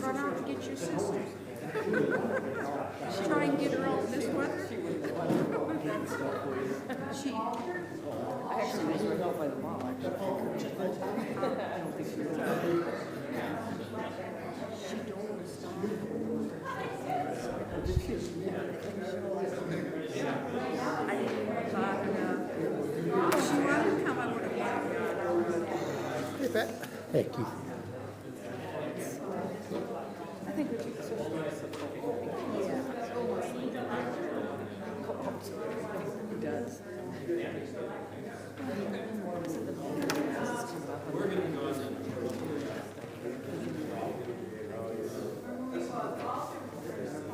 run out to get your sister. Try and get her out in this weather. She, I actually was right out by the mall. I don't think she was out. she don't stop. I didn't even bother to. If she wanted to come, I would have wanted her. Hey, Pat. Hey, Keith. I think we keep the social media so cool. Yeah. It does.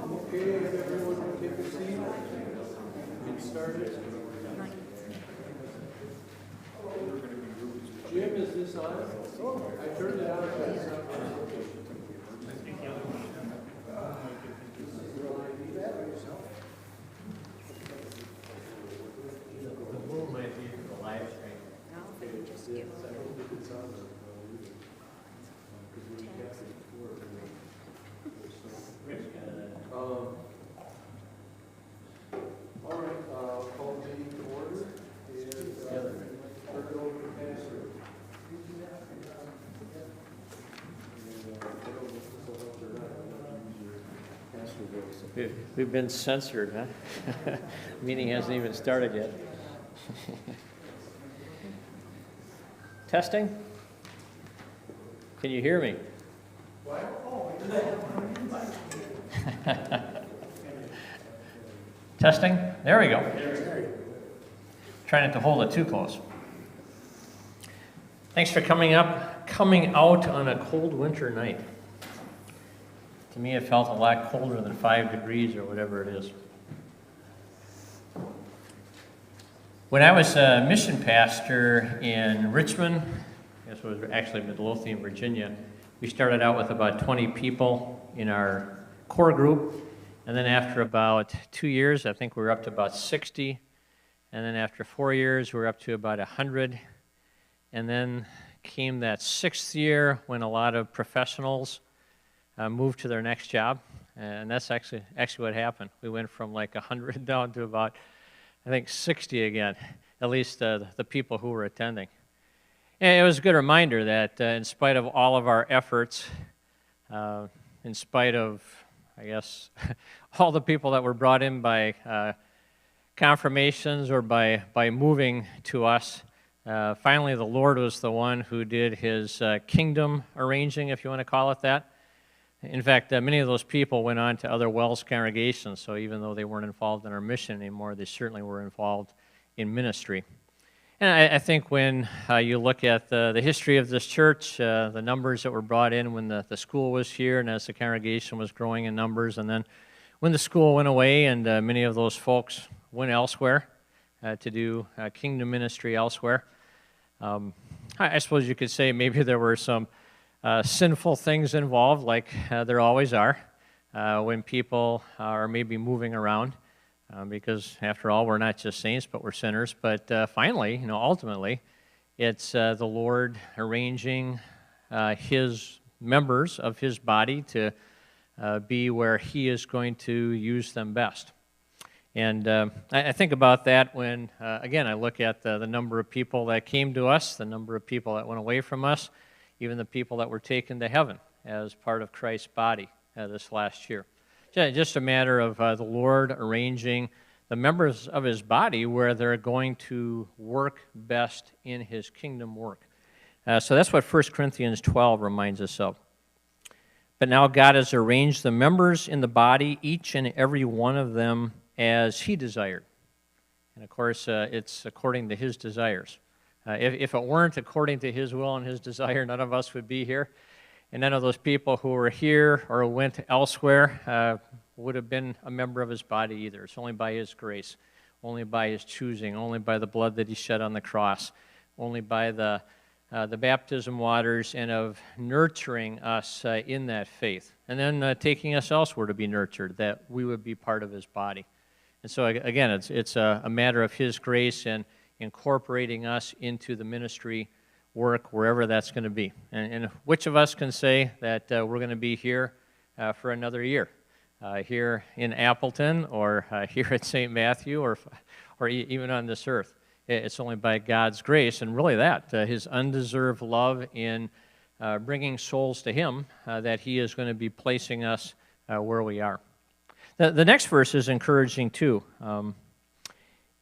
Okay, if everyone will take a seat, get started. Jim, is this on? I turned it on, but it's not on. The moon might be for the live stream. No, they would just give her. All right, call the meeting to order and turn it over to Pastor. We've been censored, huh? Meeting hasn't even started yet. Testing? Can you hear me? Testing? There we go. Try not to hold it too close. Thanks for coming out on a cold winter night. To me, it felt a lot colder than 5 degrees or whatever it is. When I was a mission pastor in Richmond, this was actually Midlothian, Virginia, we started out with about 20 people in our core group. And then after about 2 years, I think we were up to about 60. And then after 4 years, we were up to about 100. And then came that 6th year when a lot of professionals moved to their next job. And that's actually what happened. We went from like 100 down to about, I think, 60 again, at least the people who were attending. And it was a good reminder that in spite of all of our efforts, in spite of, I guess, all the people that were brought in by confirmations or by moving to us, finally the Lord was the one who did his kingdom arranging, if you want to call it that. In fact, many of those people went on to other WELS congregations, so even though they weren't involved in our mission anymore, they certainly were involved in ministry. And I think when you look at the history of this church, the numbers that were brought in when the school was here and as the congregation was growing in numbers, and then when the school went away and many of those folks went elsewhere to do kingdom ministry elsewhere, I suppose you could say maybe there were some sinful things involved, like there always are, when people are maybe moving around. Because after all, we're not just saints, but we're sinners. But finally, ultimately, it's the Lord arranging his members of his body to be where he is going to use them best. And I think about that when, again, I look at the number of people that came to us, the number of people that went away from us, even the people that were taken to heaven as part of Christ's body this last year. Just a matter of the Lord arranging the members of his body where they're going to work best in his kingdom work. So that's what 1 Corinthians 12 reminds us of. But now God has arranged the members in the body, each and every one of them, as he desired. And of course, it's according to his desires. If it weren't according to his will and his desire, none of us would be here. And none of those people who were here or went elsewhere would have been a member of his body either. It's only by his grace, only by his choosing, only by the blood that he shed on the cross, only by the baptism waters and of nurturing us in that faith. And then taking us elsewhere to be nurtured, that we would be part of his body. And so again, it's a matter of his grace and incorporating us into the ministry work, wherever that's going to be. And which of us can say that we're going to be here for another year, here in Appleton, or here at St. Matthew, or even on this earth? It's only by God's grace, and really that, His undeserved love in bringing souls to Him, that He is going to be placing us where we are. The next verse is encouraging too.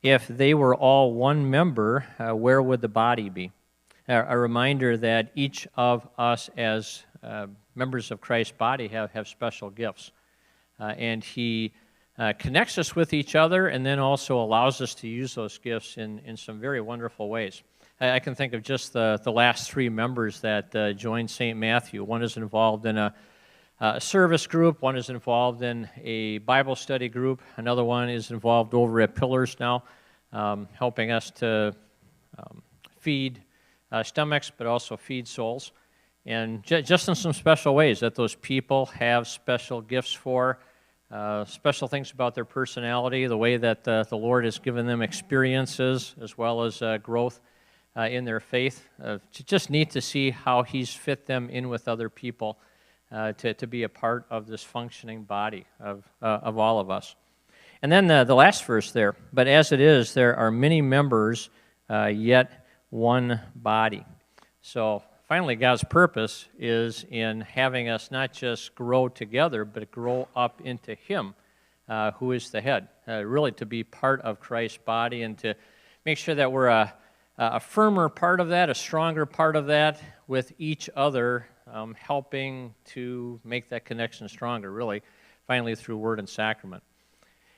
If they were all one member, where would the body be? A reminder that each of us as members of Christ's body have special gifts. And He connects us with each other, and then also allows us to use those gifts in some very wonderful ways. I can think of just the last three members that joined St. Matthew. One is involved in a service group, one is involved in a Bible study group, another one is involved over at Pillars now, helping us to feed stomachs, but also feed souls. And just in some special ways that those people have special gifts for, special things about their personality, the way that the Lord has given them experiences as well as growth in their faith. Just neat to see how He's fit them in with other people to be a part of this functioning body of all of us. And then the last verse there, but as it is, there are many members, yet one body. So finally, God's purpose is in having us not just grow together, but grow up into Him, who is the head, really to be part of Christ's body and to make sure that we're a firmer part of that, a stronger part of that, with each other helping to make that connection stronger, really, finally through word and sacrament.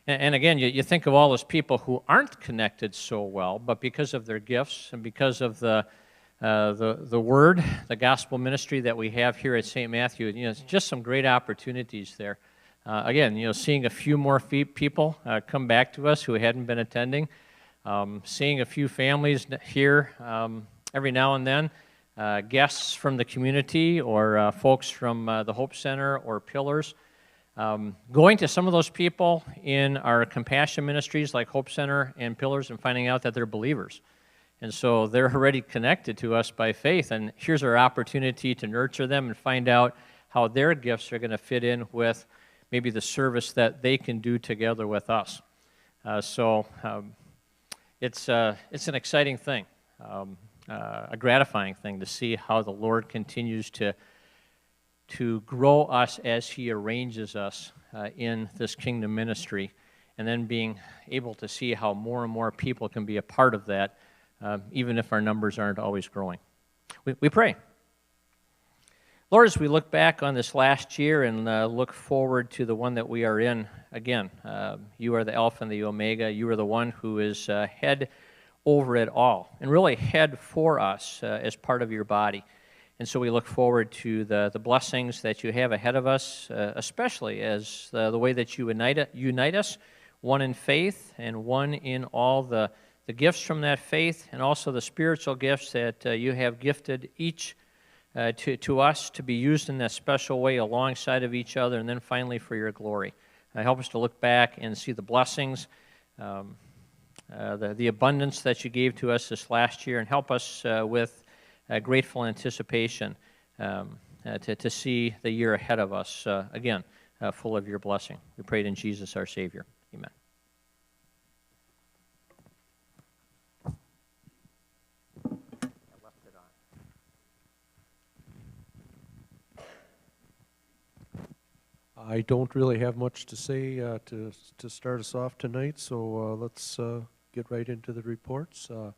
And again, you think of all those people who aren't connected so well, but because of their gifts and because of the word, the gospel ministry that we have here at St. Matthew, it's just some great opportunities there. Again, seeing a few more people come back to us who hadn't been attending, seeing a few families here every now and then, guests from the community or folks from the Hope Center or Pillars. Going to some of those people in our compassion ministries like Hope Center and Pillars and finding out that they're believers. And so they're already connected to us by faith, and here's our opportunity to nurture them and find out how their gifts are going to fit in with maybe the service that they can do together with us. It's an exciting thing, a gratifying thing to see how the Lord continues to grow us as He arranges us in this kingdom ministry, and then being able to see how more and more people can be a part of that, even if our numbers aren't always growing. We pray. Lord, as we look back on this last year and look forward to the one that we are in, again, you are the Alpha and the Omega. You are the one who is head over it all, and really head for us as part of your body. And so we look forward to the blessings that you have ahead of us, especially as the way that you unite us, one in faith and one in all the gifts from that faith, and also the spiritual gifts that you have gifted each to us to be used in that special way alongside of each other, and then finally for your glory. Help us to look back and see the blessings, the abundance that you gave to us this last year, and help us with grateful anticipation to see the year ahead of us, again, full of your blessing. We pray it in Jesus our Savior. Amen. I don't really have much to say to start us off tonight, so let's get right into the reports. I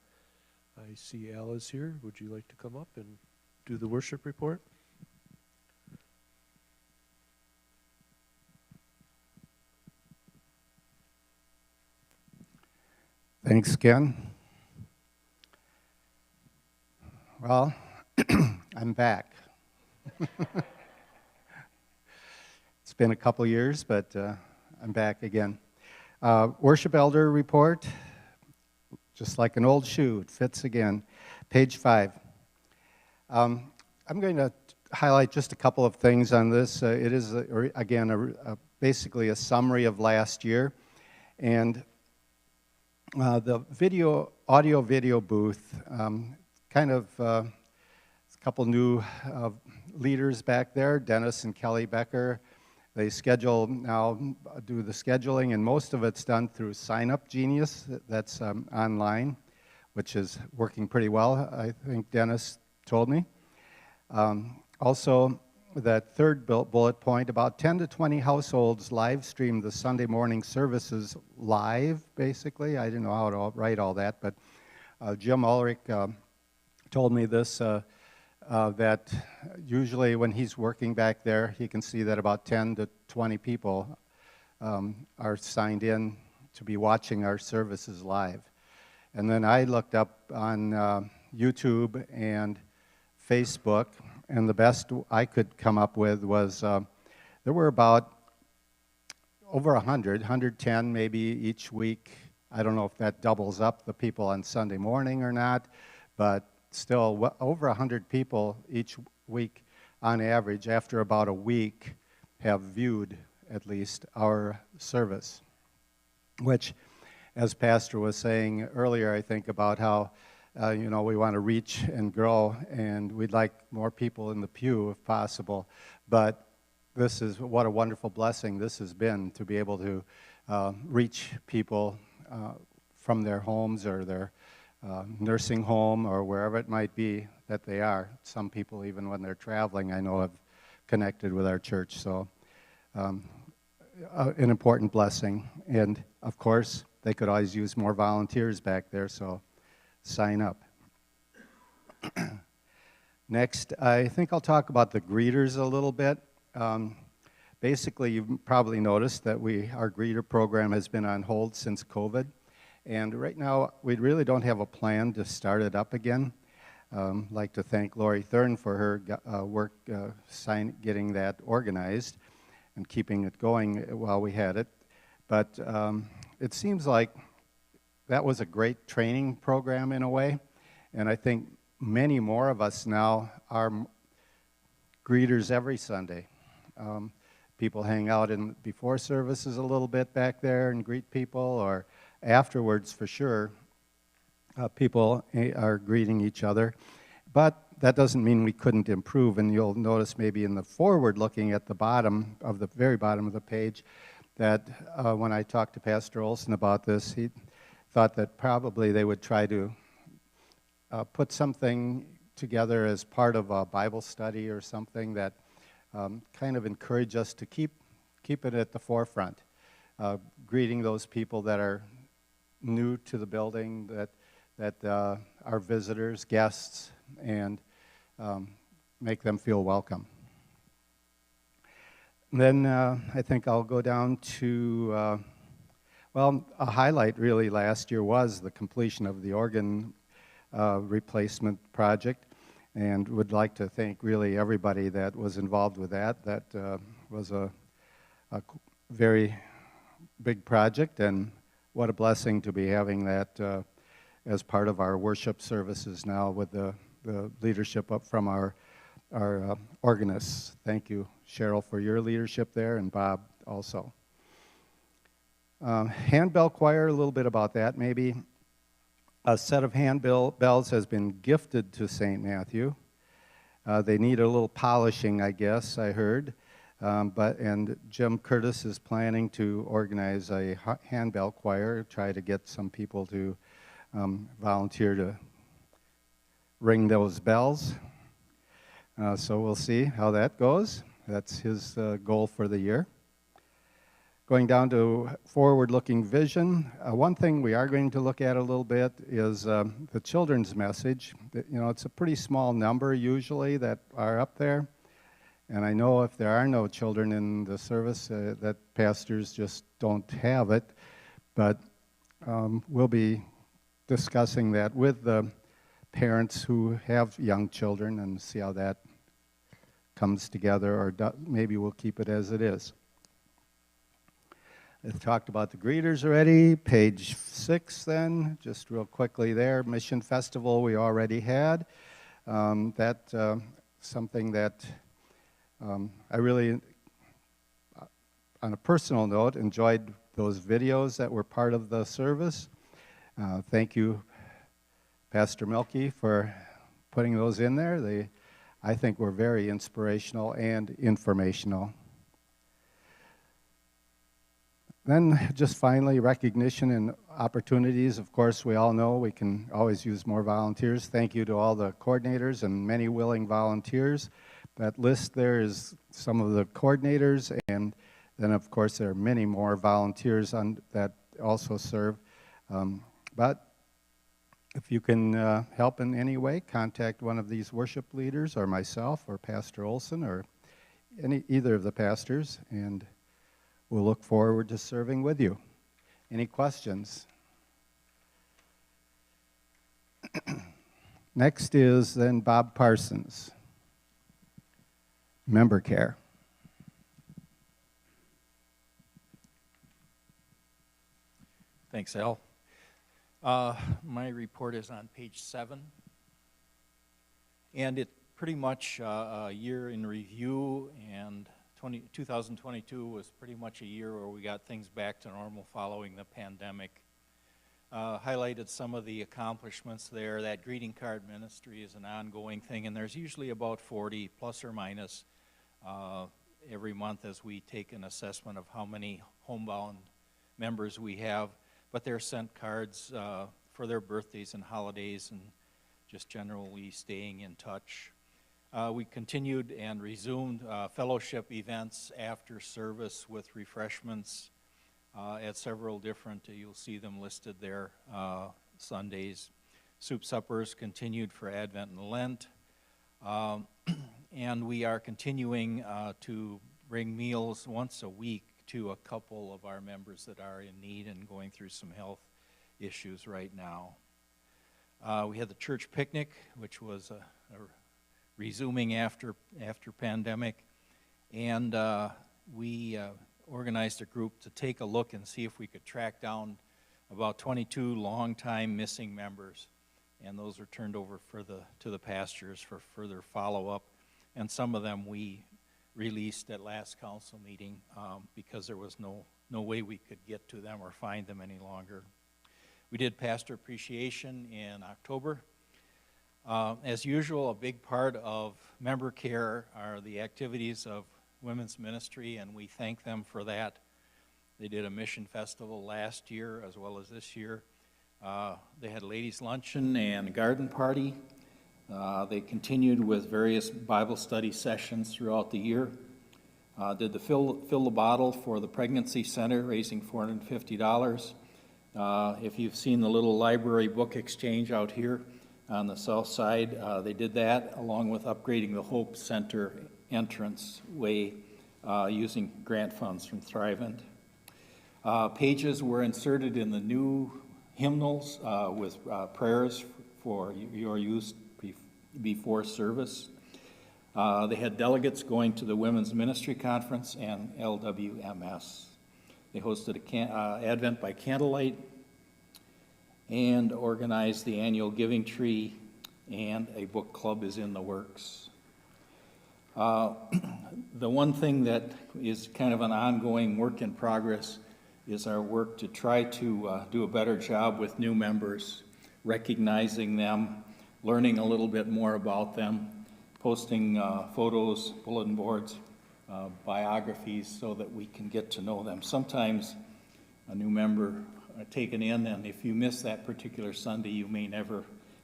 see Al is here. Would you like to come up and do the worship report? Thanks, Ken. Well, I'm back. It's been a couple years, but I'm back again. Worship elder report, just like an old shoe, it fits again. Page 5. I'm going to highlight just a couple of things on this. It is, basically a summary of last year. And the audio-video booth kind of couple new leaders back there, Dennis and Kelly Becker. They schedule now, do the scheduling, and most of it's done through Sign Up Genius. That's online, which is working pretty well, I think Dennis told me. Also, that third bullet point, about 10 to 20 households live stream the Sunday morning services live, basically. I didn't know how to write all that, but Jim Ulrich told me this, that usually when he's working back there, he can see that about 10 to 20 people are signed in to be watching our services live. And then I looked up on YouTube and Facebook, and the best I could come up with was there were about over 100, 110 maybe each week. I don't know if that doubles up the people on Sunday morning or not, but still over 100 people each week on average after about a week have viewed at least our service, which, as Pastor was saying earlier, I think about how you know, we want to reach and grow, and we'd like more people in the pew if possible. But this is what a wonderful blessing this has been, to be able to reach people from their homes or their nursing home or wherever it might be that they are. Some people, even when they're traveling, I know have connected with our church. So an important blessing. And of course, they could always use more volunteers back there, so sign up. Next, I think I'll talk about the greeters a little bit. Basically, you've probably noticed that our greeter program has been on hold since COVID. And right now, we really don't have a plan to start it up again. I'd like to thank Lori Thurn for her work getting that organized and keeping it going while we had it. But it seems like that was a great training program in a way, and I think many more of us now are greeters every Sunday. People hang out in before services a little bit back there and greet people, or afterwards for sure. People are greeting each other, but that doesn't mean we couldn't improve, and you'll notice maybe in the forward looking at the bottom of the very bottom of the page that when I talked to Pastor Olson about this, he thought that probably they would try to put something together as part of a Bible study or something that kind of encourage us to keep it at the forefront, greeting those people that are new to the building, that are visitors, guests, and make them feel welcome. And then I think I'll go down to well, a highlight really last year was the completion of the organ replacement project, and would like to thank really everybody that was involved with that. That was a very big project, and what a blessing to be having that as part of our worship services now with the leadership up from our organists. Thank you, Cheryl, for your leadership there, and Bob also. Handbell choir, a little bit about that maybe. A set of handbells has been gifted to St. Matthew. They need a little polishing, I guess, I heard. And Jim Curtis is planning to organize a handbell choir, try to get some people to volunteer to ring those bells. So we'll see how that goes. That's his goal for the year. Going down to forward-looking vision, one thing we are going to look at a little bit is the children's message. You know, it's a pretty small number usually that are up there. And I know if there are no children in the service, that pastors just don't have it. But we'll be discussing that with the parents who have young children and see how that comes together, or maybe we'll keep it as it is. I've talked about the greeters already. Page 6 then, just real quickly there. Mission Festival we already had. Something that I really, on a personal note, enjoyed those videos that were part of the service. Thank you, Pastor Milky, for putting those in there. I think were very inspirational and informational. Then just finally, recognition and opportunities. Of course, we all know we can always use more volunteers. Thank you to all the coordinators and many willing volunteers. That list there is some of the coordinators, and then of course there are many more volunteers that also serve. But if you can help in any way, contact one of these worship leaders or myself or Pastor Olson or either of the pastors, and we'll look forward to serving with you. Any questions? Next is then Bob Parsons, member care. Thanks, Al. My report is on page 7, and it pretty much a year in review, and 2022 was pretty much a year where we got things back to normal following the pandemic. Highlighted some of the accomplishments there. That greeting card ministry is an ongoing thing, and there's usually about 40 plus or minus every month as we take an assessment of how many homebound members we have. But they're sent cards for their birthdays and holidays and just generally staying in touch. We continued and resumed fellowship events after service with refreshments at several different, you'll see them listed there, Sundays. Soup suppers continued for Advent and Lent. And we are continuing to bring meals once a week to a couple of our members that are in need and going through some health issues right now. We had the church picnic, which was resuming after pandemic, and we organized a group to take a look and see if we could track down about 22 long-time missing members, and those are turned over to the pastors for further follow-up, and some of them we released at last council meeting because there was no way we could get to them or find them any longer. We did pastor appreciation in October. As usual, a big part of member care are the activities of women's ministry, and we thank them for that. They did a mission festival last year as well as this year. They had ladies' luncheon and garden party. They continued with various Bible study sessions throughout the year. Did the fill the bottle for the pregnancy center, raising $450. If you've seen the little library book exchange out here on the south side, they did that along with upgrading the Hope Center entrance way using grant funds from Thrivent. Pages were inserted in the new hymnals with prayers for your use before service. They had delegates going to the Women's Ministry Conference and LWMS. They hosted Advent by Candlelight and organized the annual Giving Tree, and a book club is in the works. The one thing that is kind of an ongoing work in progress is our work to try to do a better job with new members, recognizing them, learning a little bit more about them, posting photos, bulletin boards, biographies so that we can get to know them. Sometimes a new member taken in, and if you miss that particular Sunday, you may never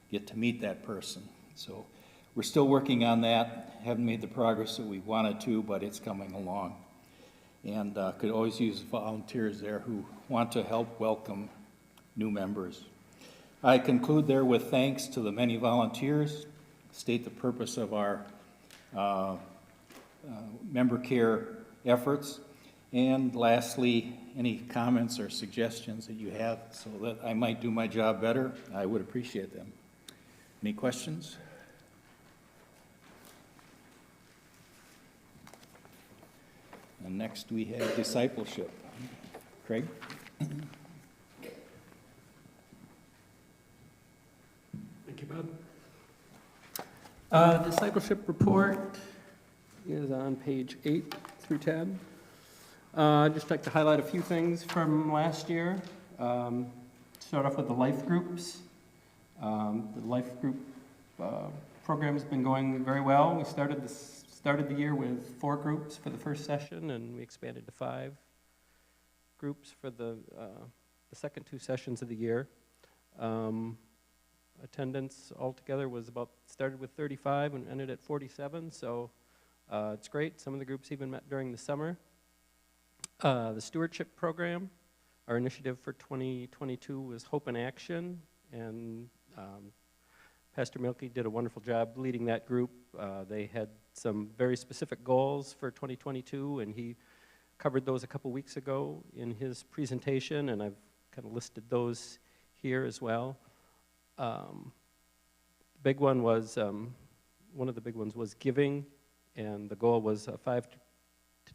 get to meet that person. So we're still working on that. Haven't made the progress that we wanted to, but it's coming along. And could always use volunteers there who want to help welcome new members. I conclude there with thanks to the many volunteers, state the purpose of our member care efforts, and lastly, any comments or suggestions that you have so that I might do my job better, I would appreciate them. Any questions? And next we have discipleship. Craig? Thank you, Bob. Discipleship report is on page 8 through 10. I'd just like to highlight a few things from last year. Start off with the life groups. The life group Program's been going very well. We started the year with 4 groups for the first session, and we expanded to 5 groups for the second 2 sessions of the year. Attendance altogether started with 35 and ended at 47, so it's great. Some of the groups even met during the summer. The stewardship program, our initiative for 2022 was Hope in Action, and Pastor Milky did a wonderful job leading that group. They had some very specific goals for 2022, and he covered those a couple weeks ago in his presentation, and I've kind of listed those here as well. Big one was, one of the big ones was giving, and the goal was a 5 to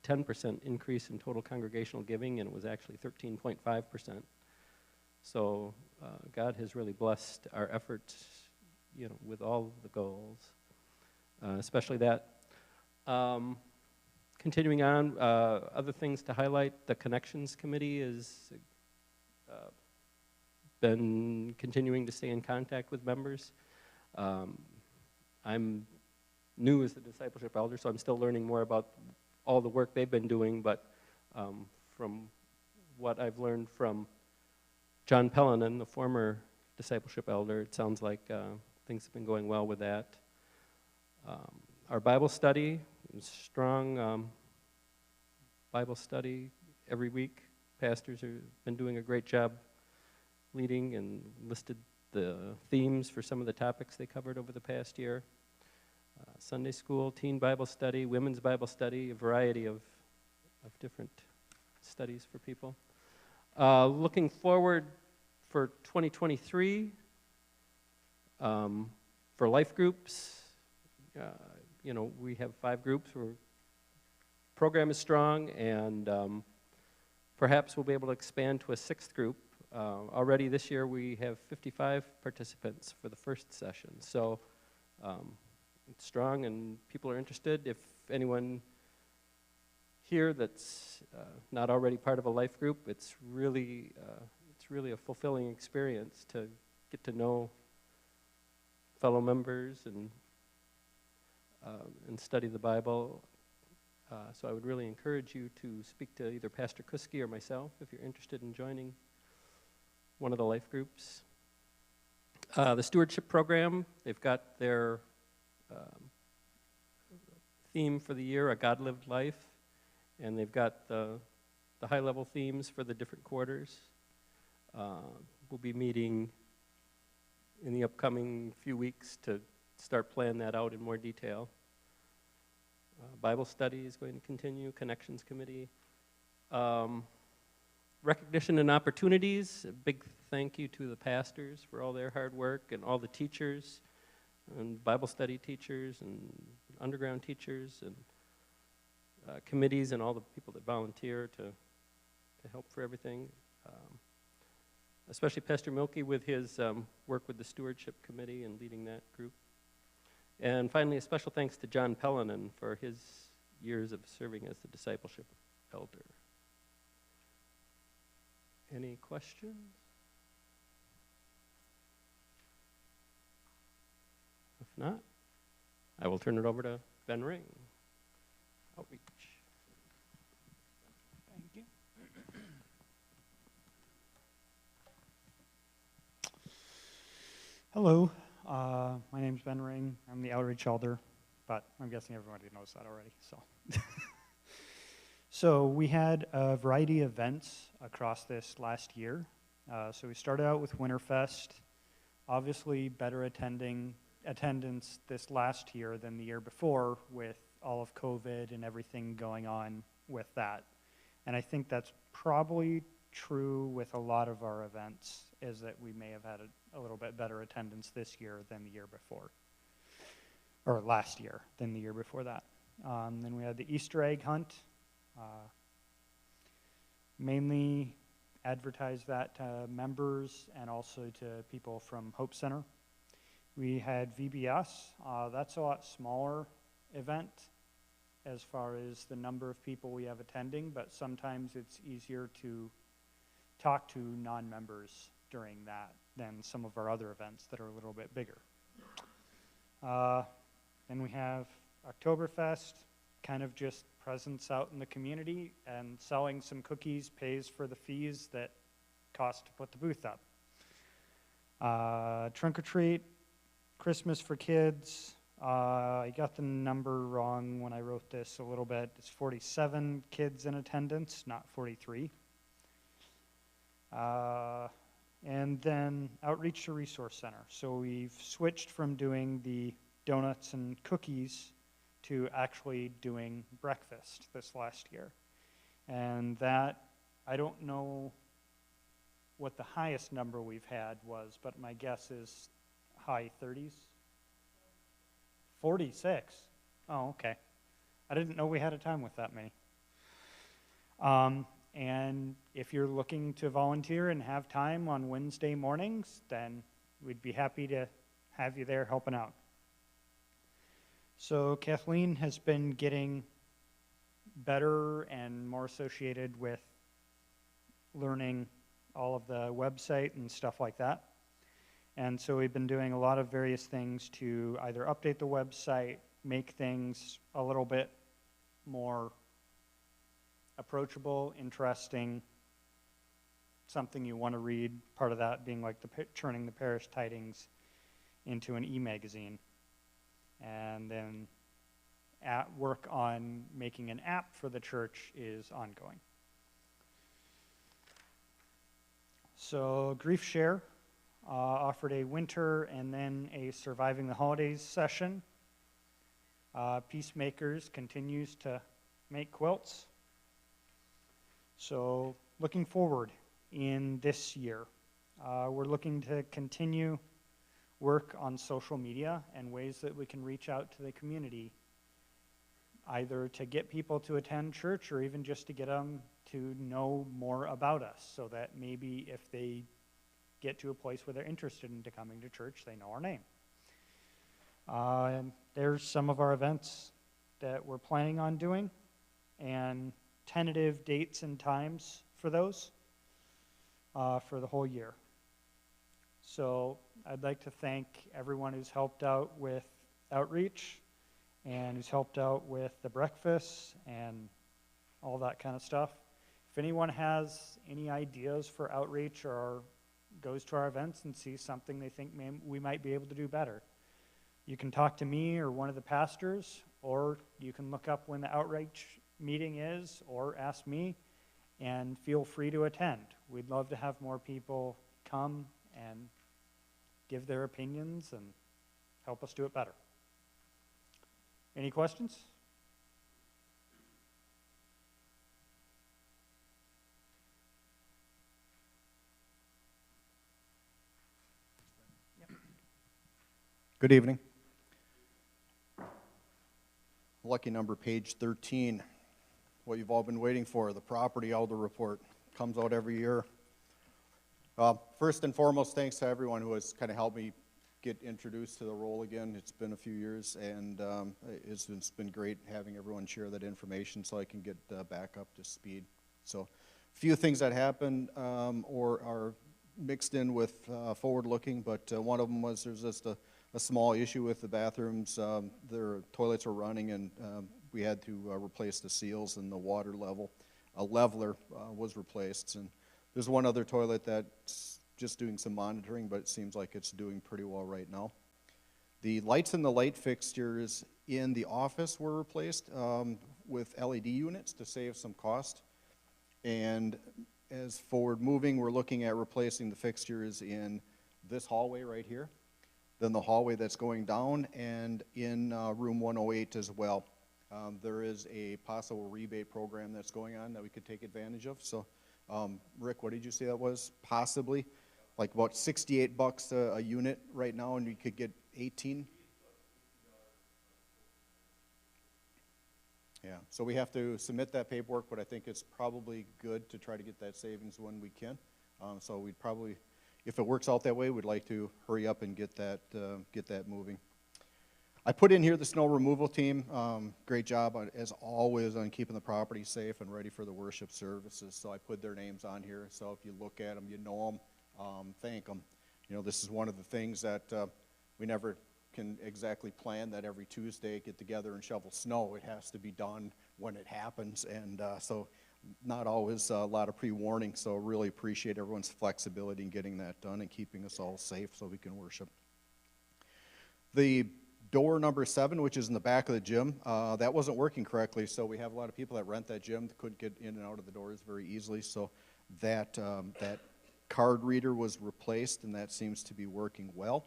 10% increase in total congregational giving, and it was actually 13.5%. So God has really blessed our efforts, with all the goals, especially that. Continuing on, other things to highlight, the Connections Committee has been continuing to stay in contact with members. I'm new as the discipleship elder, so I'm still learning more about all the work they've been doing, but from what I've learned from John Pellinan, the former discipleship elder, it sounds like things have been going well with that. Our Bible study is strong. Bible study every week. Pastors have been doing a great job leading and listed the themes for some of the topics they covered over the past year. Sunday school, teen Bible study, women's Bible study, a variety of different studies for people. Looking forward for 2023, for life groups, we have 5 groups where program is strong, and perhaps we'll be able to expand to a 6th group. Already this year we have 55 participants for the first session, so it's strong and people are interested. If anyone here that's not already part of a life group, it's really a fulfilling experience to get to know fellow members and study the Bible. So I would really encourage you to speak to either Pastor Kuski or myself if you're interested in joining one of the life groups. The stewardship program, they've got their theme for the year, A God-Lived Life, and they've got the high-level themes for the different quarters. We'll be meeting in the upcoming few weeks to start planning that out in more detail. Bible study is going to continue, Connections Committee. Recognition and opportunities, a big thank you to the pastors for all their hard work, and all the teachers and Bible study teachers and underground teachers and committees and all the people that volunteer to help for everything. Especially Pastor Milky with his work with the Stewardship Committee and leading that group. And finally, a special thanks to John Pellinan for his years of serving as the discipleship elder. Any questions? If not, I will turn it over to Ben Ring, Outreach. Thank you. Hello, my name's Ben Ring. I'm the Outreach Elder, but I'm guessing everybody knows that already. So we had a variety of events across this last year. So we started out with Winterfest, obviously better attendance this last year than the year before with all of COVID and everything going on with that. And I think that's probably true with a lot of our events, is that we may have had a little bit better attendance this year than the year before, or last year than the year before that. Then we had the Easter egg hunt. Mainly advertised that to members and also to people from Hope Center. We had VBS. That's a lot smaller event as far as the number of people we have attending, but sometimes it's easier to talk to non-members during that than some of our other events that are a little bit bigger. Then we have Oktoberfest, kind of just presence out in the community, and selling some cookies pays for the fees that cost to put the booth up. Trunk or treat, Christmas for kids. I got the number wrong when I wrote this a little bit. It's 47 kids in attendance, not 43. And then outreach to resource center. So we've switched from doing the donuts and cookies to actually doing breakfast this last year. And that, I don't know what the highest number we've had was, but my guess is high 30s. 46. Oh, okay. I didn't know we had a time with that many. And if you're looking to volunteer and have time on Wednesday mornings, then we'd be happy to have you there helping out. So Kathleen has been getting better and more associated with learning all of the website and stuff like that. And so we've been doing a lot of various things to either update the website, make things a little bit more approachable, interesting, something you want to read, part of that being like turning the parish tidings into an e-magazine. And then work on making an app for the church is ongoing. So Grief Share offered a winter and then a surviving the holidays session. Peacemakers continues to make quilts. So looking forward in this year, we're looking to continue work on social media and ways that we can reach out to the community, either to get people to attend church or even just to get them to know more about us, so that maybe if they get to a place where they're interested in coming to church, they know our name. And there's some of our events that we're planning on doing, and tentative dates and times for those for the whole year. So I'd like to thank everyone who's helped out with outreach and who's helped out with the breakfast and all that kind of stuff. If anyone has any ideas for outreach or goes to our events and sees something they think we might be able to do better, you can talk to me or one of the pastors, or you can look up when the outreach meeting is or ask me, and feel free to attend. We'd love to have more people come and give their opinions and help us do it better. Any questions? Good evening. Lucky number, page 13. What you've all been waiting for, the property elder report. Comes out every year. First and foremost, thanks to everyone who has kind of helped me get introduced to the role again. It's been a few years, and it's been great having everyone share that information so I can get back up to speed. So a few things that happened or are mixed in with forward-looking, but one of them was there's just a small issue with the bathrooms. Their toilets were running, and we had to replace the seals and the water level. A leveler was replaced, and there's one other toilet that's just doing some monitoring, but it seems like it's doing pretty well right now. The lights and the light fixtures in the office were replaced with LED units to save some cost. And as forward moving, we're looking at replacing the fixtures in this hallway right here, then the hallway that's going down, and in room 108 as well. There is a possible rebate program that's going on that we could take advantage of. So, Rick, what did you say that was? Possibly, like about $68 a unit right now, and you could get 18. Yeah, so we have to submit that paperwork, but I think it's probably good to try to get that savings when we can. So we'd probably, if it works out that way, we'd like to hurry up and get that moving. I put in here the snow removal team. Great job, as always, on keeping the property safe and ready for the worship services. So I put their names on here. So if you look at them, you know them, thank them. You know, this is one of the things that we never can exactly plan that every Tuesday, get together and shovel snow. It has to be done when it happens, and so not always a lot of pre-warning, so really appreciate everyone's flexibility in getting that done and keeping us all safe so we can worship. The door number 7, which is in the back of the gym, that wasn't working correctly, so we have a lot of people that rent that gym that couldn't get in and out of the doors very easily, so that card reader was replaced, and that seems to be working well.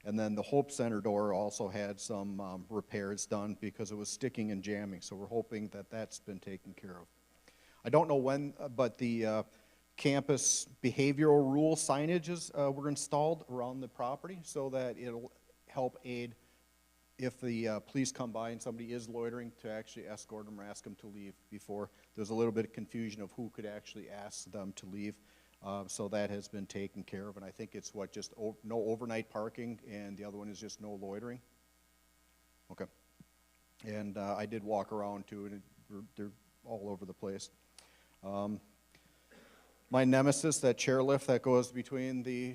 And then the Hope Center door also had some repairs done because it was sticking and jamming, so we're hoping that that's been taken care of. I don't know when, but the campus behavioral rule signages were installed around the property so that it'll help aid if the police come by and somebody is loitering to actually escort them or ask them to leave before. There's a little bit of confusion of who could actually ask them to leave. So that has been taken care of, and I think it's just no overnight parking, and the other one is just no loitering. Okay. And I did walk around too, and they're all over the place. My nemesis, that chairlift that goes between the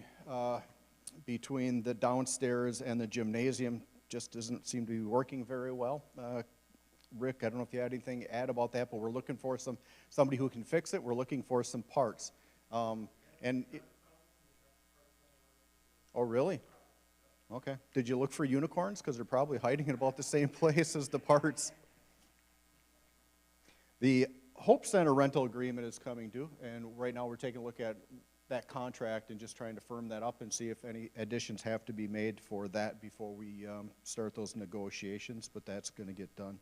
downstairs and the gymnasium, just doesn't seem to be working very well. Rick, I don't know if you had anything to add about that, but we're looking for somebody who can fix it. We're looking for some parts. Oh, really? Okay. Did you look for unicorns? Because they're probably hiding in about the same place as the parts. The Hope Center rental agreement is coming due, and right now we're taking a look at that contract and just trying to firm that up and see if any additions have to be made for that before we start those negotiations, but that's going to get done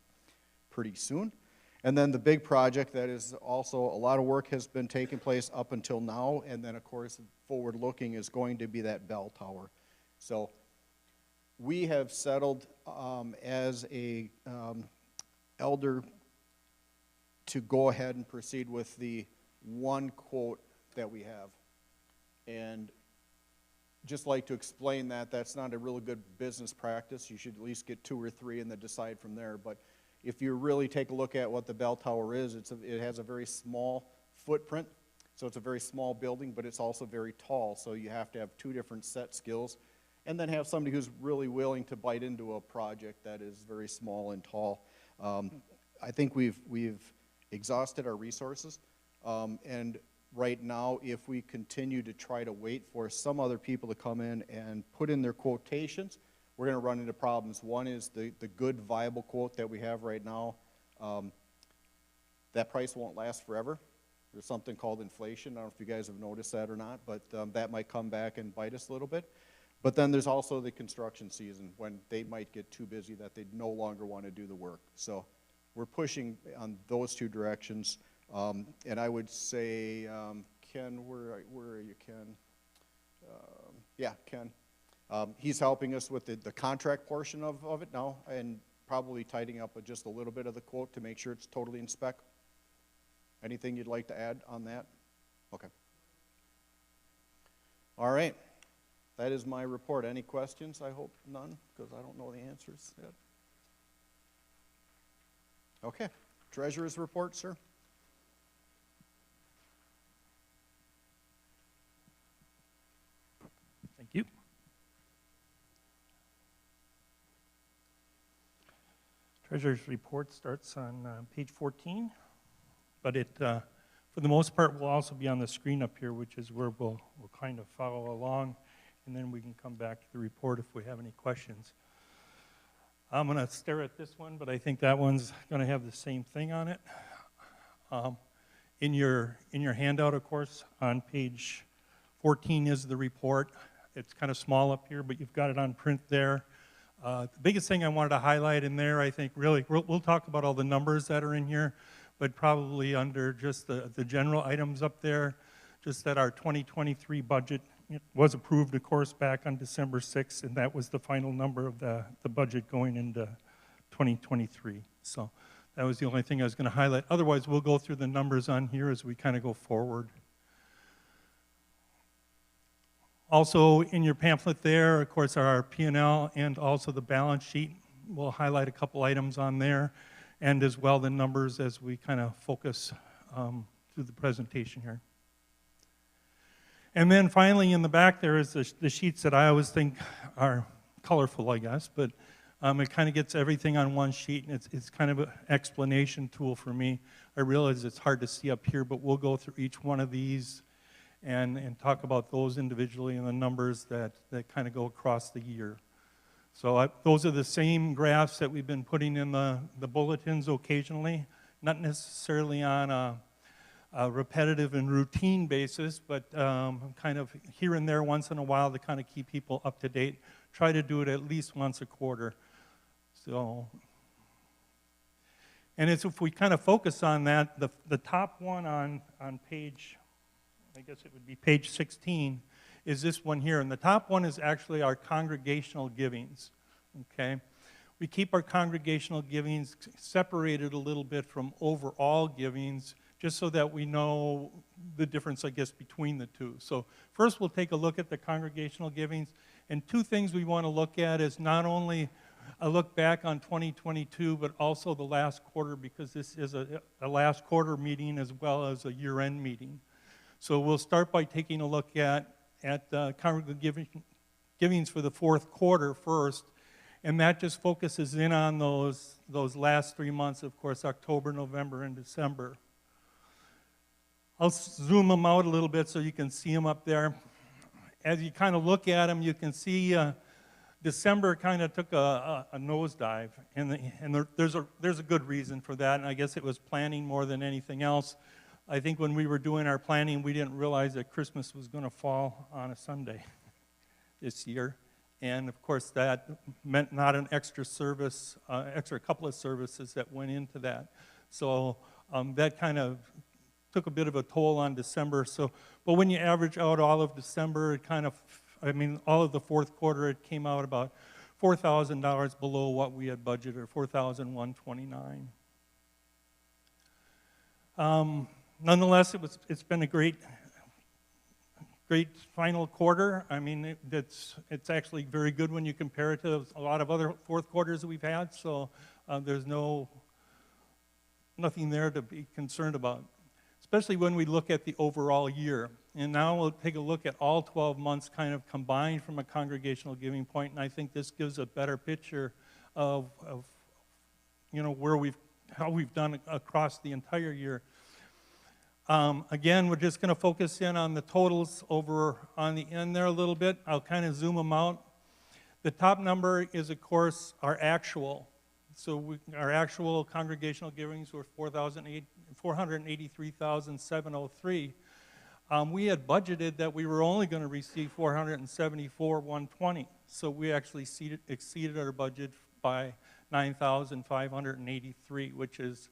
pretty soon. And then the big project that is also a lot of work has been taking place up until now, and then of course forward looking is going to be that bell tower. So we have settled as a elder to go ahead and proceed with the one quote that we have. And just like to explain that that's not a really good business practice. You should at least get 2 or 3 and then decide from there. But if you really take a look at what the bell tower is, it has a very small footprint, so it's a very small building, but it's also very tall, so you have to have 2 different set skills, and then have somebody who's really willing to bite into a project that is very small and tall. I think we've exhausted our resources, and right now, if we continue to try to wait for some other people to come in and put in their quotations, we're going to run into problems. One is the good, viable quote that we have right now. That price won't last forever. There's something called inflation. I don't know if you guys have noticed that or not, but that might come back and bite us a little bit. But then there's also the construction season when they might get too busy that they no longer want to do the work. So we're pushing on those 2 directions. And I would say, Ken, where are you, Ken? Yeah, Ken. He's helping us with the contract portion of it now and probably tidying up just a little bit of the quote to make sure it's totally in spec. Anything you'd like to add on that? Okay. All right. That is my report. Any questions? I hope none, because I don't know the answers yet. Okay. Treasurer's report, sir. Thank you. Treasurer's report starts on page 14, but it, for the most part, will also be on the screen up here, which is where we'll kind of follow along, and then we can come back to the report if we have any questions. I'm going to stare at this one, but I think that one's going to have the same thing on it. In your handout, of course, on page 14 is the report. It's kind of small up here, but you've got it on print there. The biggest thing I wanted to highlight in there, I think, really, we'll talk about all the numbers that are in here, but probably under just the general items up there, just that our 2023 budget was approved, of course, back on December 6th, and that was the final number of the budget going into 2023. So that was the only thing I was going to highlight. Otherwise, we'll go through the numbers on here as we kind of go forward. Also, in your pamphlet there, of course, are our P&L and also the balance sheet. We'll highlight a couple items on there, and as well the numbers as we kind of focus through the presentation here. And then finally, in the back there is the sheets that I always think are colorful, I guess, but it kind of gets everything on one sheet, and it's kind of an explanation tool for me. I realize it's hard to see up here, but we'll go through each one of these and talk about those individually and the numbers that kind of go across the year. So those are the same graphs that we've been putting in the bulletins occasionally, not necessarily on a repetitive and routine basis, but kind of here and there once in a while to kind of keep people up to date. Try to do it at least once a quarter. So, and it's, if we kind of focus on that, the top one on page, I guess it would be page 16, is this one here. And the top one is actually our congregational givings, okay? We keep our congregational givings separated a little bit from overall givings, just so that we know the difference, I guess, between the two. So first we'll take a look at the congregational givings. And two things we want to look at is not only a look back on 2022, but also the last quarter, because this is a last quarter meeting as well as a year-end meeting. So we'll start by taking a look at congregational givings for the fourth quarter first, and that just focuses in on those last 3 months, of course, October, November, and December. I'll zoom them out a little bit so you can see them up there. As you kind of look at them, you can see December kind of took a nosedive, and there's a good reason for that, and I guess it was planning more than anything else. I think when we were doing our planning, we didn't realize that Christmas was going to fall on a Sunday this year, and of course that meant not an extra service, extra couple of services that went into that. So that kind of took a bit of a toll on December. So, but when you average out all of December, it kind of, I mean, all of the fourth quarter, it came out about $4,000 below what we had budgeted, or $4,129. Nonetheless, it's been a great final quarter. I mean, it's actually very good when you compare it to a lot of other fourth quarters that we've had. So there's nothing there to be concerned about, especially when we look at the overall year. And now we'll take a look at all 12 months kind of combined from a congregational giving point, and I think this gives a better picture of you know, how we've done across the entire year. Again, we're just going to focus in on the totals over on the end there a little bit. I'll kind of zoom them out. The top number is, of course, our actual. So our actual congregational givings were $483,703. We had budgeted that we were only going to receive $474,120. So we actually exceeded our budget by $9,583, which is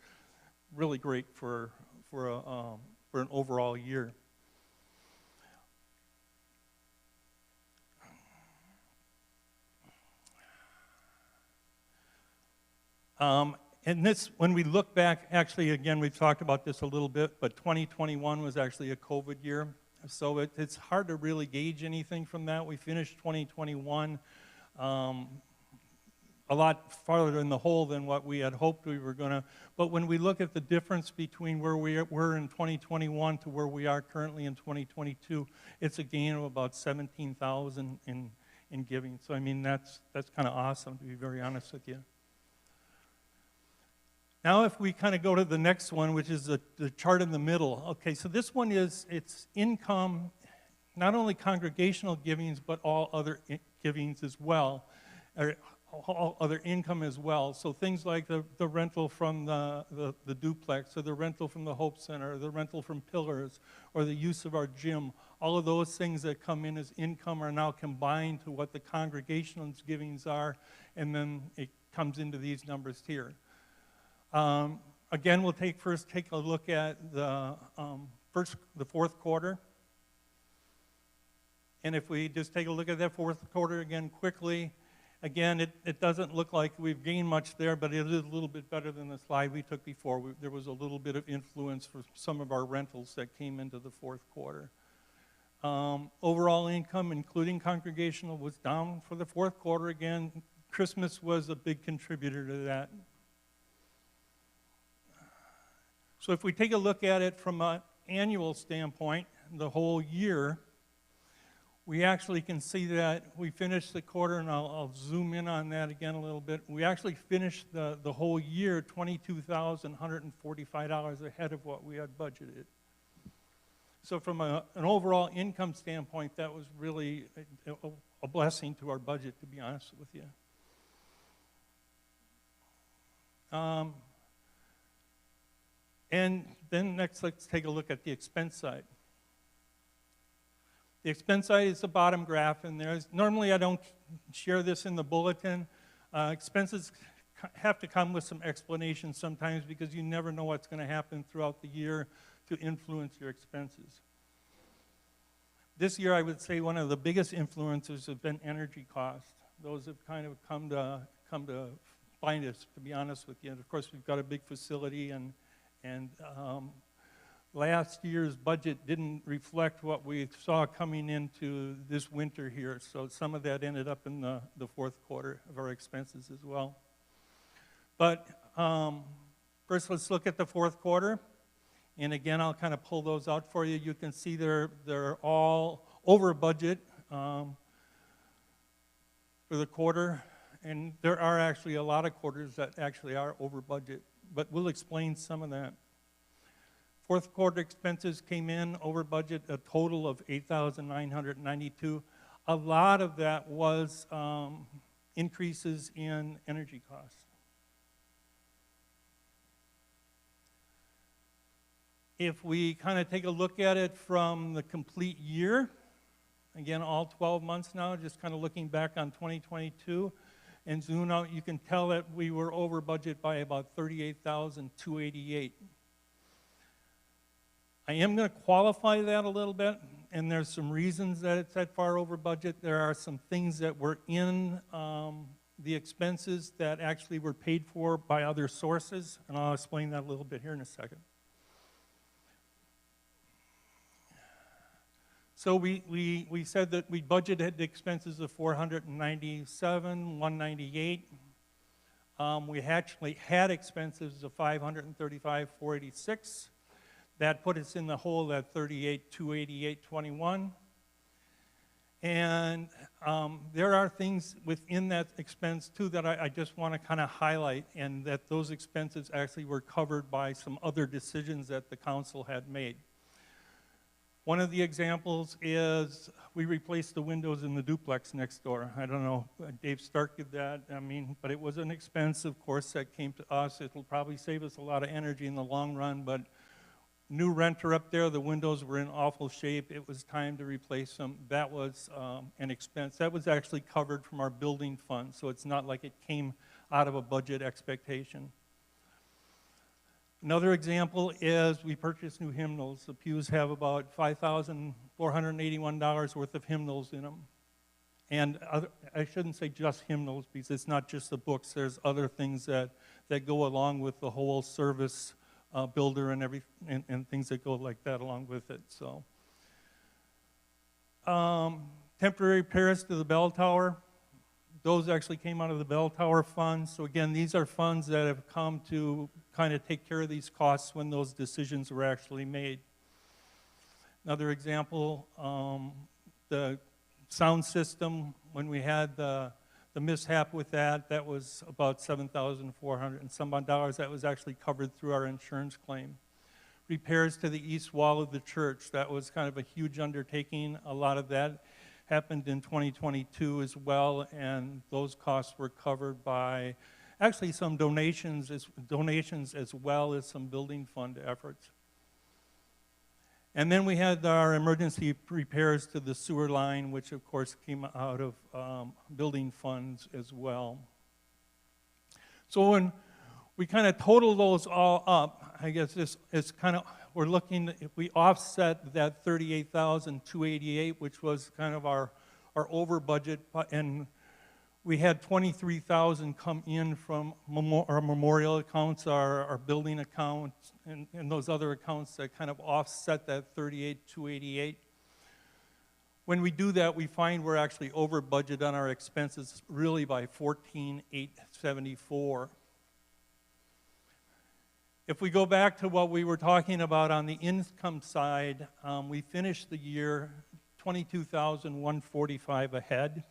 really great for an overall year. And this, when we look back, actually, again, we've talked about this a little bit, but 2021 was actually a COVID year. So it's hard to really gauge anything from that. We finished 2021 a lot farther in the hole than what we had hoped we were going to. But when we look at the difference between where we were in 2021 to where we are currently in 2022, it's a gain of about $17,000 in giving. So I mean, that's kind of awesome, to be very honest with you. Now if we kind of go to the next one, which is the chart in the middle. Okay, so this one it's income, not only congregational givings, but all other givings as well, or all other income as well. So things like the rental from the duplex, or the rental from the Hope Center, or the rental from Pillars, or the use of our gym. All of those things that come in as income are now combined to what the congregational givings are, and then it comes into these numbers here. Again, we'll first take a look at the fourth quarter. And if we just take a look at that fourth quarter again quickly, again, it doesn't look like we've gained much there, but it is a little bit better than the slide we took before. There was a little bit of influence for some of our rentals that came into the fourth quarter. Overall income, including congregational, was down for the fourth quarter again. Christmas was a big contributor to that. So if we take a look at it from an annual standpoint, the whole year, We actually can see that we finished the quarter, and I'll zoom in on that again a little bit. We actually finished the whole year $22,145 ahead of what we had budgeted. So from an overall income standpoint, that was really a blessing to our budget, to be honest with you. And then next, let's take a look at the expense side. The expense side is the bottom graph, and normally I don't share this in the bulletin. Expenses have to come with some explanation sometimes because you never know what's going to happen throughout the year to influence your expenses. This year, I would say one of the biggest influencers have been energy costs. Those have kind of come to find us, to be honest with you. And of course, we've got a big facility, and last year's budget didn't reflect what we saw coming into this winter here. So some of that ended up in the fourth quarter of our expenses as well. But first, let's look at the fourth quarter. And again, I'll kind of pull those out for you. You can see they're all over budget for the quarter. And there are actually a lot of quarters that actually are over budget. But we'll explain some of that. Fourth quarter expenses came in over budget, a total of $8,992. A lot of that was increases in energy costs. If we kind of take a look at it from the complete year, again, all 12 months now, just kind of looking back on 2022, and zoom out, you can tell that we were over budget by about $38,288. I am going to qualify that a little bit, and there's some reasons that it's that far over budget. There are some things that were in the expenses that actually were paid for by other sources, and I'll explain that a little bit here in a second. So we said that we budgeted the expenses of $497,198. We actually had expenses of $535,486. That put us in the hole at $38,288.21. And there are things within that expense too that I just want to kind of highlight, and that those expenses actually were covered by some other decisions that the council had made. One of the examples is we replaced the windows in the duplex next door. I don't know, Dave Stark did that, but it was an expense, of course, that came to us. It'll probably save us a lot of energy in the long run, but new renter up there, the windows were in awful shape. It was time to replace them. That was an expense. That was actually covered from our building fund, so it's not like it came out of a budget expectation. Another example is we purchased new hymnals. The pews have about $5,481 worth of hymnals in them. And I shouldn't say just hymnals, because it's not just the books. There's other things that go along with the whole service builder and things that go like that along with it. So, temporary repairs to the bell tower. Those actually came out of the bell tower fund. So again, these are funds that have come to kind of take care of these costs when those decisions were actually made. Another example, the sound system, when we had the mishap with that, that was about $7,400 and some odd dollars. That was actually covered through our insurance claim. Repairs to the east wall of the church, that was kind of a huge undertaking. A lot of that happened in 2022 as well, and those costs were covered by actually some donations as well as some building fund efforts. And then we had our emergency repairs to the sewer line, which of course came out of building funds as well. So when we kind of total those all up, I guess this is kind of, we're looking, if we offset that $38,288, which was kind of our over budget, and we had $23,000 come in from our memorial accounts, our building accounts, and those other accounts that kind of offset that $38,288. When we do that, we find we're actually over budget on our expenses really by $14,874. If we go back to what we were talking about on the income side, we finished the year $22,145 ahead.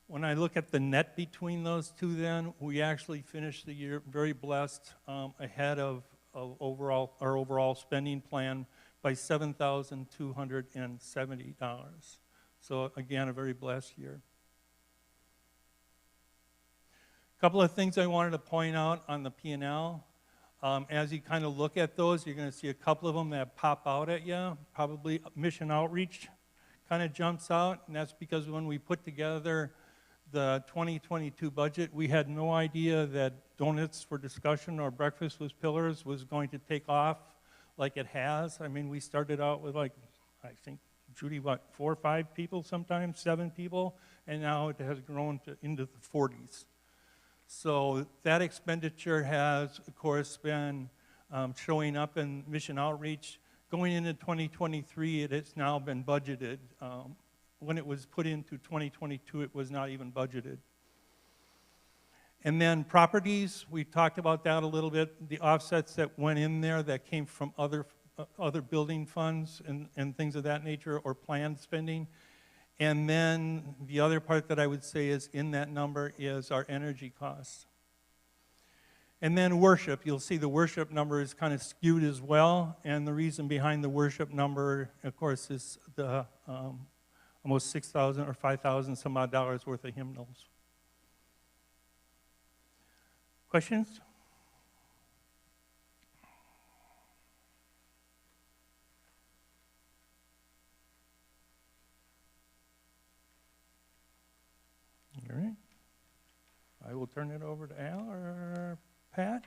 When I look at the net between those two then, we actually finished the year very blessed, ahead of our overall spending plan by $7,270. So again, a very blessed year. A couple of things I wanted to point out on the P&L. As you kind of look at those, you're going to see a couple of them that pop out at you. Probably mission outreach kind of jumps out, and that's because when we put together the 2022 budget, we had no idea that donuts for discussion or breakfast with pillars was going to take off like it has. I mean, we started out with like, I think, Judy, what, 4 or 5 people sometimes, 7 people, and now it has grown into the 40s. So that expenditure has, of course, been showing up in mission outreach. Going into 2023, it has now been budgeted. When it was put into 2022, it was not even budgeted. And then properties, we talked about that a little bit. The offsets that went in there that came from other building funds and things of that nature, or planned spending. And then the other part that I would say is in that number is our energy costs. And then worship, you'll see the worship number is kind of skewed as well. And the reason behind the worship number, of course, is the almost $6,000 or $5,000 some odd dollars worth of hymnals. Questions? All right. I will turn it over to Al or Pat.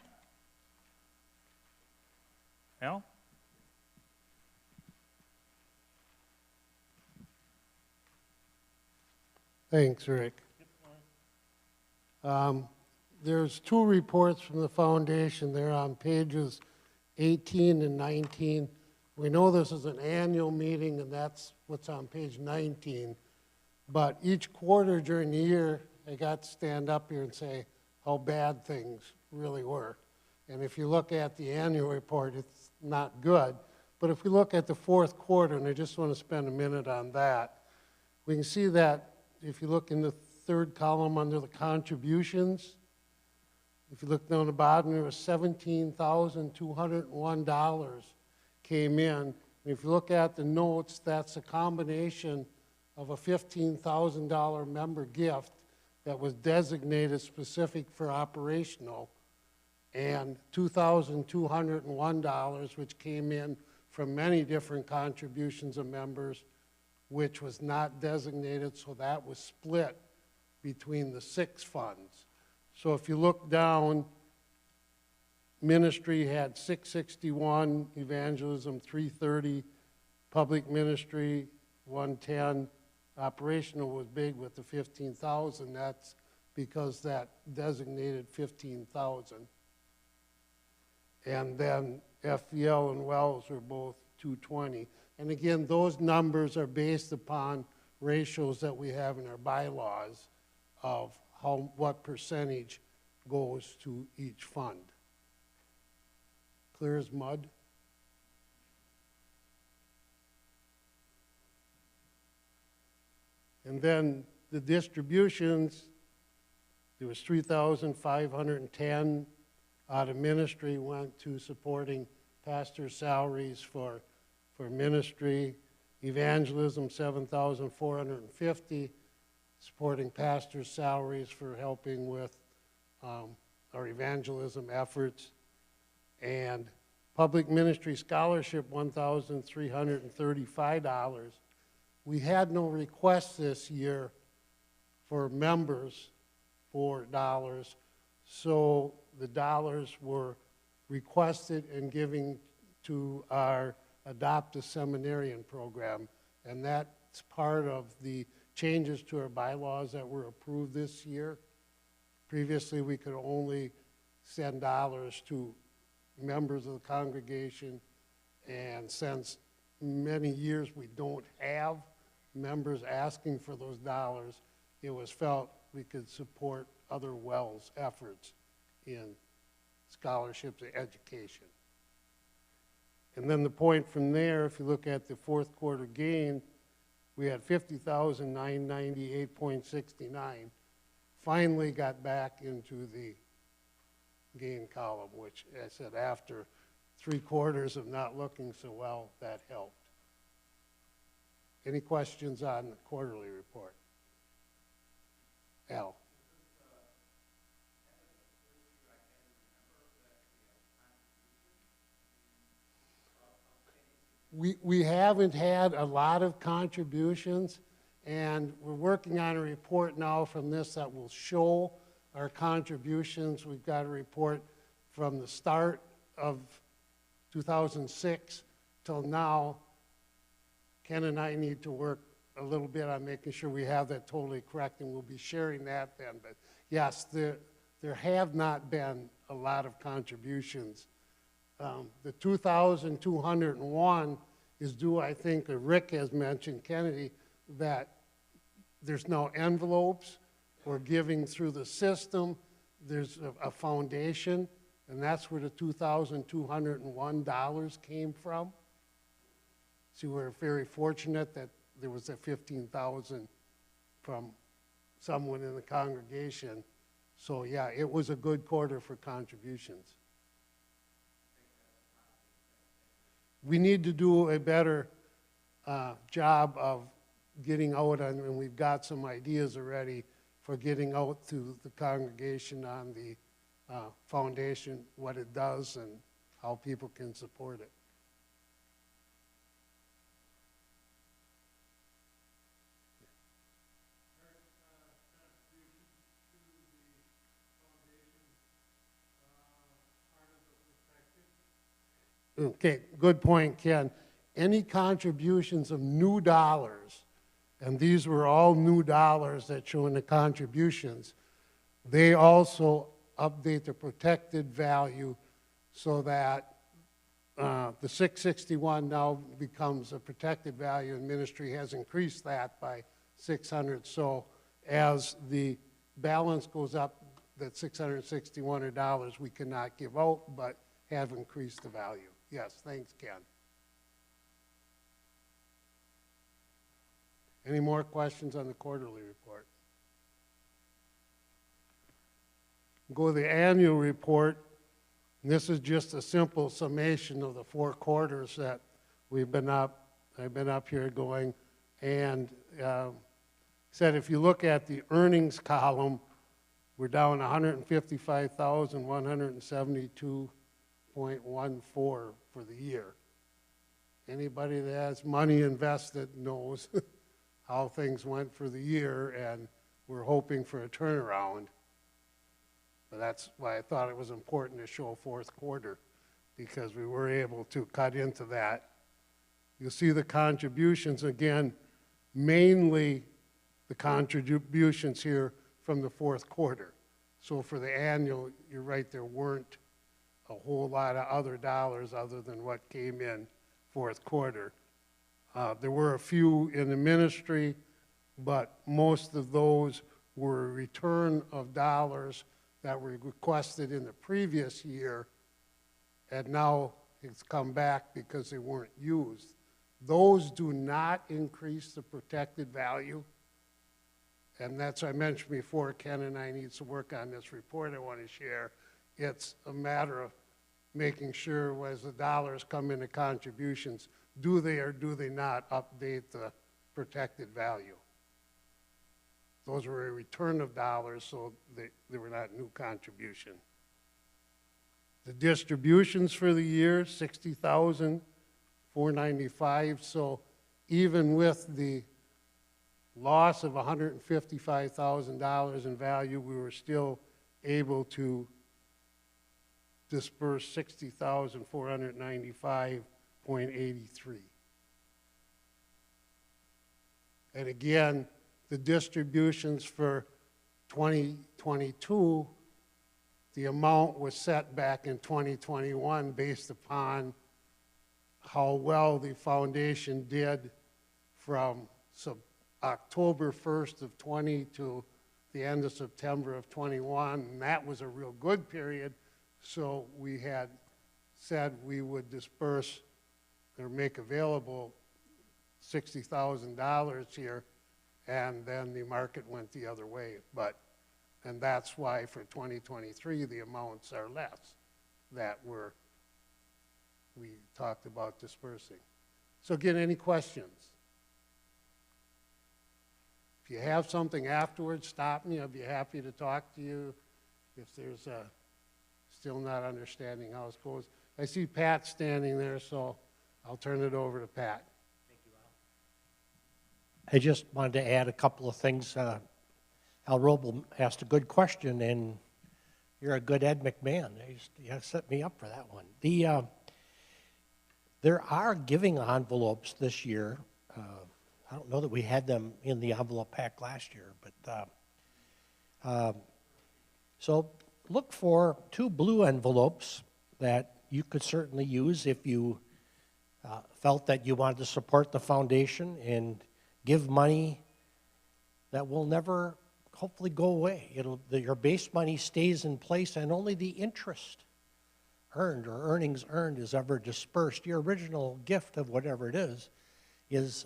Al? Thanks, Rick. There's 2 reports from the foundation. They're on pages 18 and 19. We know this is an annual meeting, and that's what's on page 19. But each quarter during the year, I got to stand up here and say how bad things really were. And if you look at the annual report, it's not good. But if we look at the 4th quarter, and I just want to spend a minute on that, we can see that if you look in the 3rd column under the contributions, if you look down the bottom, there was $17,201 came in. And if you look at the notes, that's a combination of a $15,000 member gift that was designated specific for operational, and $2,201, which came in from many different contributions of members, which was not designated, so that was split between the 6 funds. So if you look down, ministry had 661, evangelism 330, public ministry 110, operational was big with the 15,000. That's because that designated 15,000. And then FVL and Wells were both 220. And again, those numbers are based upon ratios that we have in our bylaws of what percentage goes to each fund. Clear as mud? And then the distributions, there was 3,510 out of ministry went to supporting pastor salaries for ministry, evangelism 7,450, supporting pastors' salaries for helping with our evangelism efforts, and public ministry scholarship $1,335. We had no requests this year for members for dollars, so the dollars were requested and given to our Adopt a Seminarian program, and that's part of the changes to our bylaws that were approved this year. Previously, we could only send dollars to members of the congregation, and since many years we don't have members asking for those dollars, it was felt we could support other WELS efforts in scholarships and education. And then the point from there, if you look at the fourth quarter gain, we had 50,998.69. Finally got back into the gain column, which I said after 3 quarters of not looking so well, that helped. Any questions on the quarterly report? Al? We haven't had a lot of contributions, and we're working on a report now from this that will show our contributions. We've got a report from the start of 2006 till now. Ken and I need to work a little bit on making sure we have that totally correct, and we'll be sharing that then. But yes, there have not been a lot of contributions. The 2,201 is due, I think, Rick has mentioned, Kennedy, that there's no envelopes. We're giving through the system. There's a foundation, and that's where the $2,201 came from. So we're very fortunate that there was a 15,000 from someone in the congregation. So yeah, it was a good quarter for contributions. We need to do a better job of getting out, and we've got some ideas already for getting out to the congregation on the foundation, what it does and how people can support it. Okay, good point, Ken. Any contributions of new dollars, and these were all new dollars that show in the contributions, they also update the protected value so that the 661 now becomes a protected value, and ministry has increased that by 600. So as the balance goes up, that $661 we cannot give out, but have increased the value. Yes, thanks, Ken. Any more questions on the quarterly report? Go to the annual report. And this is just a simple summation of the 4 quarters that I've been up here going, and said if you look at the earnings column, we're down 155,172.14 for the year. Anybody that has money invested knows how things went for the year, and we're hoping for a turnaround. But that's why I thought it was important to show fourth quarter, because we were able to cut into that. You'll see the contributions again, mainly the contributions here from the fourth quarter. So for the annual, you're right, there weren't a whole lot of other dollars other than what came in fourth quarter. There were a few in the ministry, but most of those were a return of dollars that were requested in the previous year, and now it's come back because they weren't used. Those do not increase the protected value, and that's, I mentioned before, Ken and I need to work on this report I want to share. It's a matter of making sure as the dollars come into contributions, do they or do they not update the protected value? Those were a return of dollars, so they were not new contribution. The distributions for the year, $60,495. So even with the loss of $155,000 in value, we were still able to disperse $60,495.83. And again, the distributions for 2022, the amount was set back in 2021 based upon how well the foundation did from October 1st of 20 to the end of September of 21, and that was a real good period. So we had said we would disperse or make available $60,000 here, and then the market went the other way. And that's why for 2023, the amounts are less that we talked about dispersing. So again, any questions? If you have something afterwards, stop me. I'll be happy to talk to you if there's still not understanding how it goes. I see Pat standing there, so I'll turn it over to Pat. I just wanted to add a couple of things. Al Robel asked a good question, and you're a good Ed McMahon. You set me up for that one. There are giving envelopes this year. I don't know that we had them in the envelope pack last year, but so look for 2 blue envelopes that you could certainly use if you felt that you wanted to support the foundation and give money that will never hopefully go away. Your base money stays in place, and only the interest earned or earnings earned is ever dispersed. Your original gift of whatever it is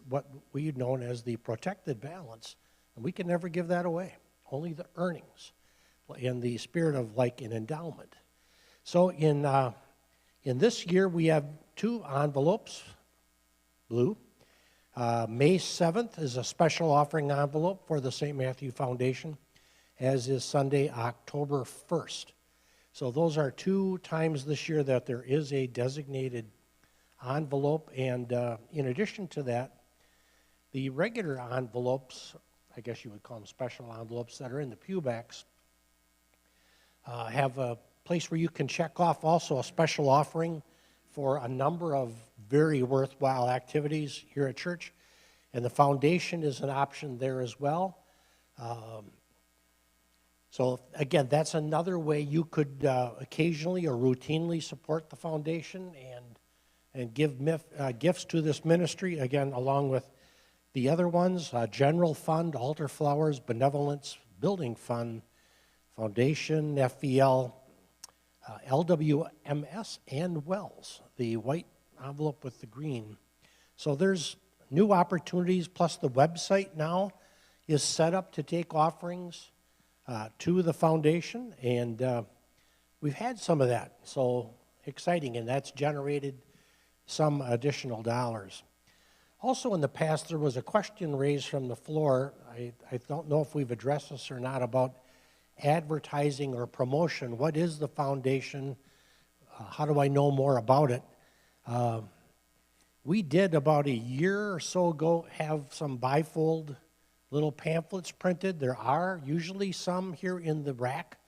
what we know as the protected balance, and we can never give that away. Only the earnings, in the spirit of like an endowment. So in this year we have 2 envelopes, blue. May 7th is a special offering envelope for the St. Matthew Foundation, as is Sunday, October 1st. So those are 2 times this year that there is a designated envelope, and in addition to that, the regular envelopes, I guess you would call them special envelopes, that are in the pewbacks, have a place where you can check off also a special offering for a number of very worthwhile activities here at church, and the foundation is an option there as well. So again, that's another way you could occasionally or routinely support the foundation and give gifts to this ministry, again, along with the other ones, General Fund, Altar Flowers, Benevolence, Building Fund, Foundation, FEL, LWMS, and Wells, the white envelope with the green. So there's new opportunities, plus the website now is set up to take offerings to the foundation, and we've had some of that, so exciting, and that's generated some additional dollars. Also in the past, there was a question raised from the floor, I don't know if we've addressed this or not, about advertising or promotion. What is the foundation? How do I know more about it? We did about a year or so ago have some bifold little pamphlets printed. There are usually some here in the rack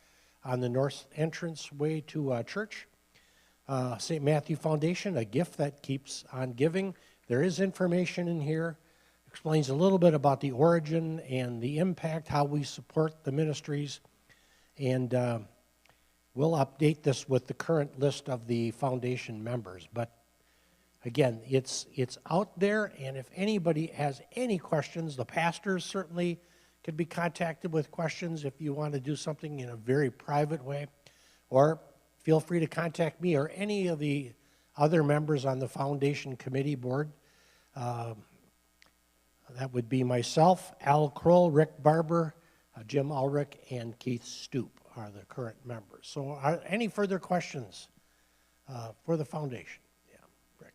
on the north entrance way to church. St. Matthew Foundation, a gift that keeps on giving. There is information in here, explains a little bit about the origin and the impact, how we support the ministries, and we'll update this with the current list of the foundation members. But again, it's out there, and if anybody has any questions, the pastors certainly could be contacted with questions if you want to do something in a very private way, or feel free to contact me or any of the other members on the foundation committee board. That would be myself, Al Kroll, Rick Barber, Jim Ulrich, and Keith Stoop are the current members. So any further questions for the foundation? Yeah, Rick.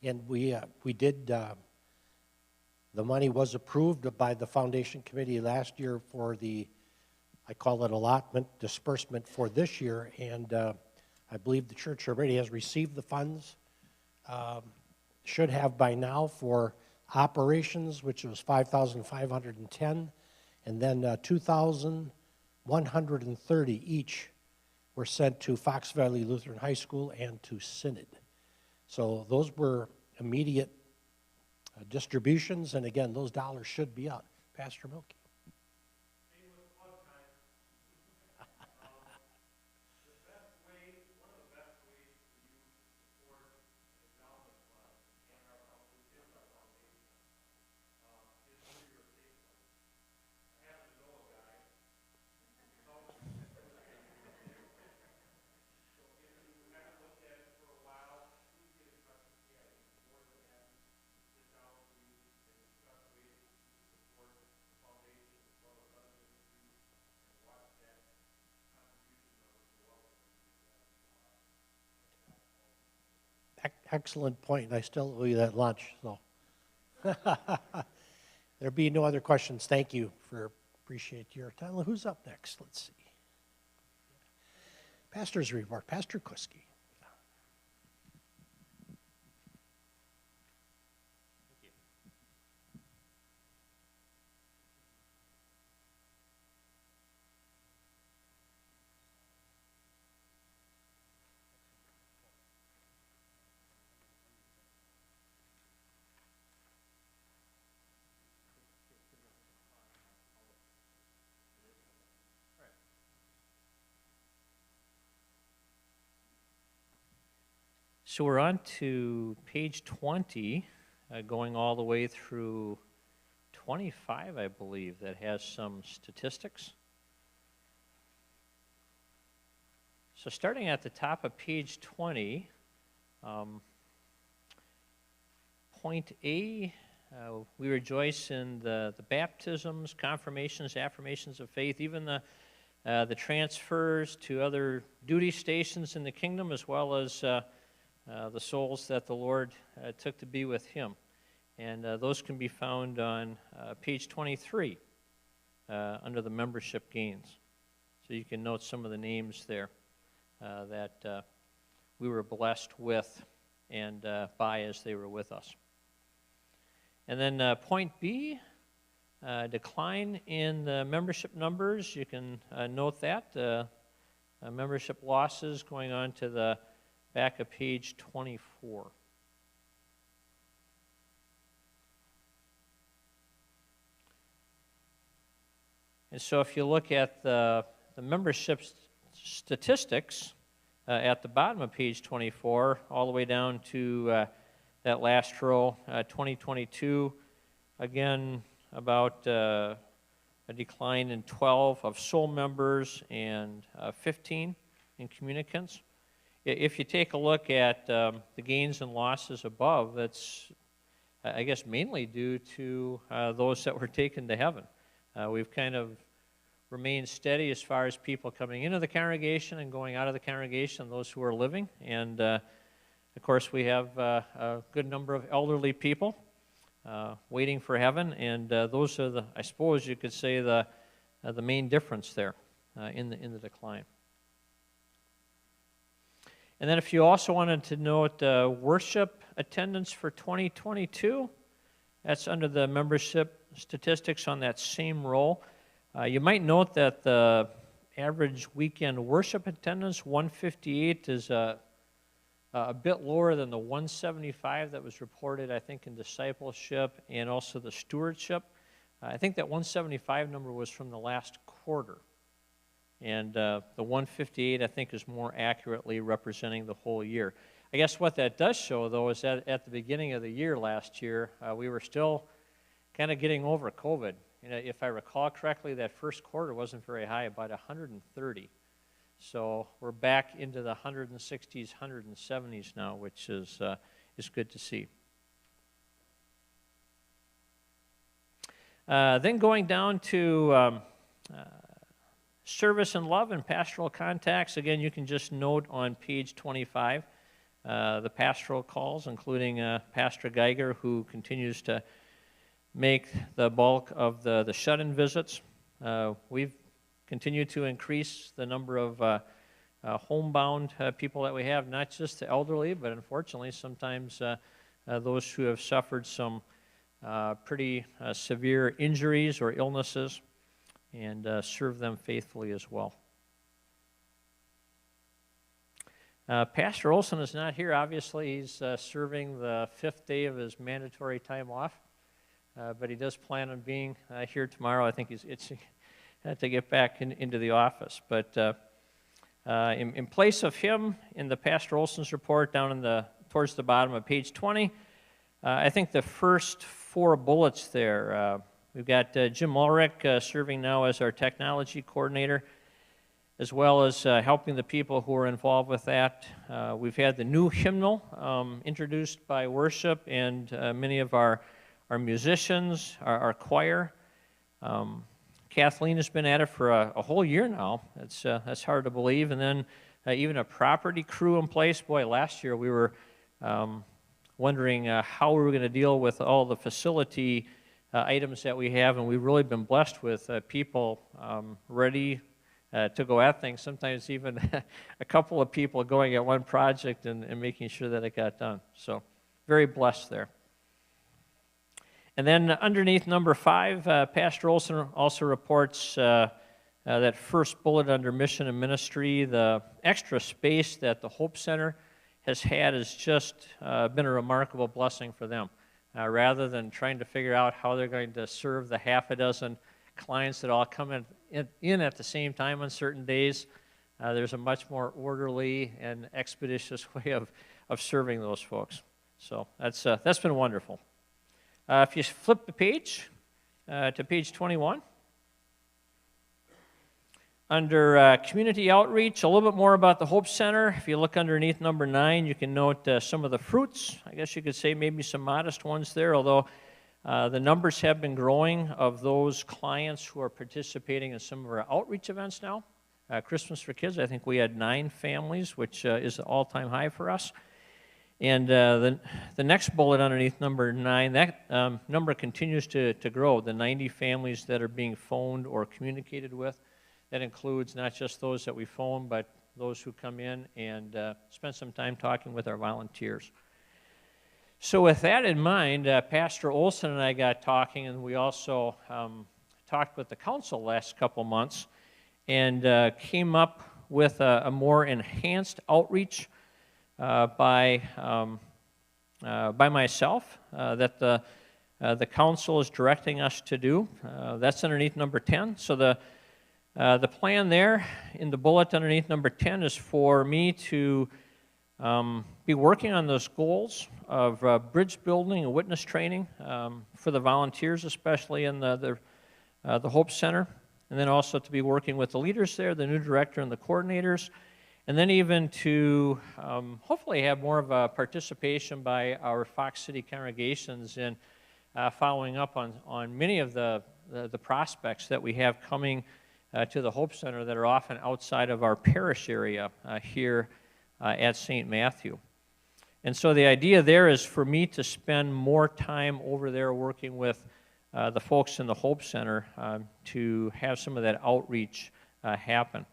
And we did, the money was approved by the Foundation Committee last year for the, I call it allotment, disbursement for this year, and I believe the church already has received the funds, should have by now for operations, which was $5,510, and then 2,130 each were sent to Fox Valley Lutheran High School and to Synod. So those were immediate distributions, and again, those dollars should be out. Pastor Milky. Excellent point. I still owe you that lunch, so. There be no other questions. Thank you appreciate your time. Well, who's up next? Let's see. Pastor's report, Pastor Kuski. So we're on to page 20, going all the way through 25, I believe, that has some statistics. So starting at the top of page 20, point A, we rejoice in the baptisms, confirmations, affirmations of faith, even the transfers to other duty stations in the kingdom, as well as the souls that the Lord took to be with him. And those can be found on page 23 under the membership gains. So you can note some of the names there that we were blessed with and by as they were with us. And then point B, decline in the membership numbers. You can note that. Membership losses going on to the back of page 24. And so if you look at the membership statistics at the bottom of page 24, all the way down to that last row, 2022, again, about a decline in 12 of soul members and 15 in communicants. If you take a look at the gains and losses above, that's, I guess, mainly due to those that were taken to heaven. We've kind of remained steady as far as people coming into the congregation and going out of the congregation, those who are living. And, of course, we have a good number of elderly people waiting for heaven, and those are I suppose you could say, the main difference there in the decline. And then if you also wanted to note worship attendance for 2022, that's under the membership statistics on that same row. You might note that the average weekend worship attendance, 158, is a bit lower than the 175 that was reported, I think, in discipleship and also the stewardship. I think that 175 number was from the last quarter. And the 158, I think, is more accurately representing the whole year. I guess what that does show, though, is that at the beginning of the year last year, we were still kind of getting over COVID. You know, if I recall correctly, that first quarter wasn't very high, about 130. So we're back into the 160s, 170s now, which is good to see. Then going down to service and love and pastoral contacts. Again, you can just note on page 25 the pastoral calls, including Pastor Geiger, who continues to make the bulk of the shut-in visits. We've continued to increase the number of homebound people that we have, not just the elderly, but unfortunately sometimes those who have suffered some pretty severe injuries or illnesses, and serve them faithfully as well. Pastor Olson is not here. Obviously, he's serving the 5th day of his mandatory time off, but he does plan on being here tomorrow. I think it's had to get back into the office. But in place of him, in the Pastor Olson's report down towards the bottom of page 20, I think the first 4 bullets there, we've got Jim Ulrich serving now as our technology coordinator, as well as helping the people who are involved with that. We've had the new hymnal introduced by worship and many of our musicians, our choir. Kathleen has been at it for a whole year now. That's hard to believe. And then even a property crew in place. Boy, last year we were wondering how we were going to deal with all the facility items that we have, and we've really been blessed with people ready to go at things, sometimes even a couple of people going at one project and making sure that it got done. So very blessed there. And then underneath number 5, Pastor Olson also reports that first bullet under mission and ministry, the extra space that the Hope Center has had has just been a remarkable blessing for them. Rather than trying to figure out how they're going to serve the half a dozen clients that all come in at the same time on certain days, there's a much more orderly and expeditious way of serving those folks. So that's been wonderful. If you flip the page to page 21, under community outreach, a little bit more about the Hope Center. If you look underneath number 9, you can note some of the fruits. I guess you could say maybe some modest ones there, although the numbers have been growing of those clients who are participating in some of our outreach events now. Christmas for Kids, I think we had 9 families, which is an all-time high for us. And the next bullet underneath number 9, that number continues to grow, the 90 families that are being phoned or communicated with. That includes not just those that we phone, but those who come in and spend some time talking with our volunteers. So with that in mind, Pastor Olson and I got talking, and we also talked with the council last couple months and came up with a more enhanced outreach by myself that the council is directing us to do. That's underneath number 10. So the plan there in the bullet underneath number 10 is for me to be working on those goals of bridge building and witness training for the volunteers, especially in the Hope Center, and then also to be working with the leaders there, the new director and the coordinators, and then even to hopefully have more of a participation by our Fox City congregations in following up on many of the prospects that we have coming to the Hope Center that are often outside of our parish area here at St. Matthew. And so the idea there is for me to spend more time over there working with the folks in the Hope Center to have some of that outreach happen.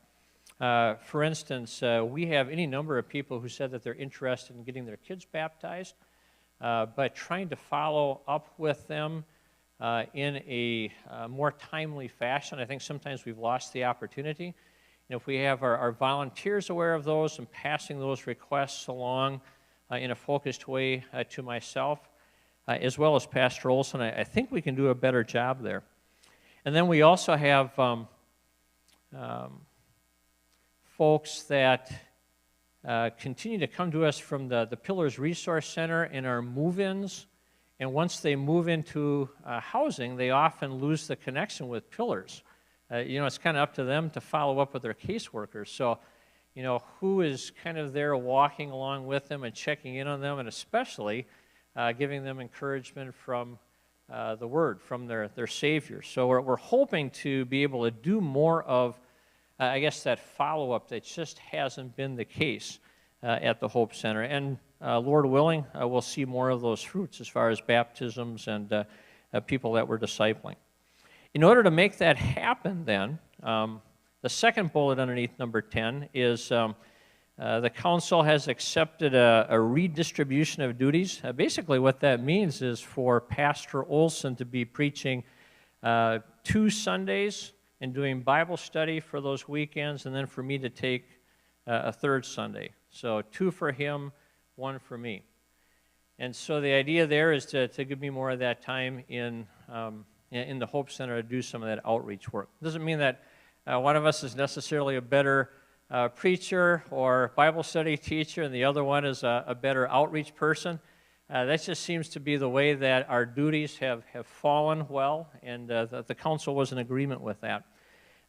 For instance, we have any number of people who said that they're interested in getting their kids baptized, but trying to follow up with them in a more timely fashion. I think sometimes we've lost the opportunity. And if we have our volunteers aware of those and passing those requests along in a focused way to myself, as well as Pastor Olson, I think we can do a better job there. And then we also have folks that continue to come to us from the Pillars Resource Center in our move-ins. And once they move into housing, they often lose the connection with Pillars. It's kind of up to them to follow up with their caseworkers. So, who is kind of there walking along with them and checking in on them, and especially giving them encouragement from the Word, from their Savior. So we're hoping to be able to do more of, that follow-up that just hasn't been the case at the Hope Center. And Lord willing, we'll see more of those fruits as far as baptisms and people that we're discipling. In order to make that happen then, the second bullet underneath number 10 is the council has accepted a redistribution of duties. Basically what that means is for Pastor Olson to be preaching 2 Sundays and doing Bible study for those weekends, and then for me to take a 3rd Sunday. So 2 for him, 1 for me. And so the idea there is to give me more of that time in the Hope Center to do some of that outreach work. It doesn't mean that one of us is necessarily a better preacher or Bible study teacher and the other one is a better outreach person. That just seems to be the way that our duties have fallen well, and the council was in agreement with that.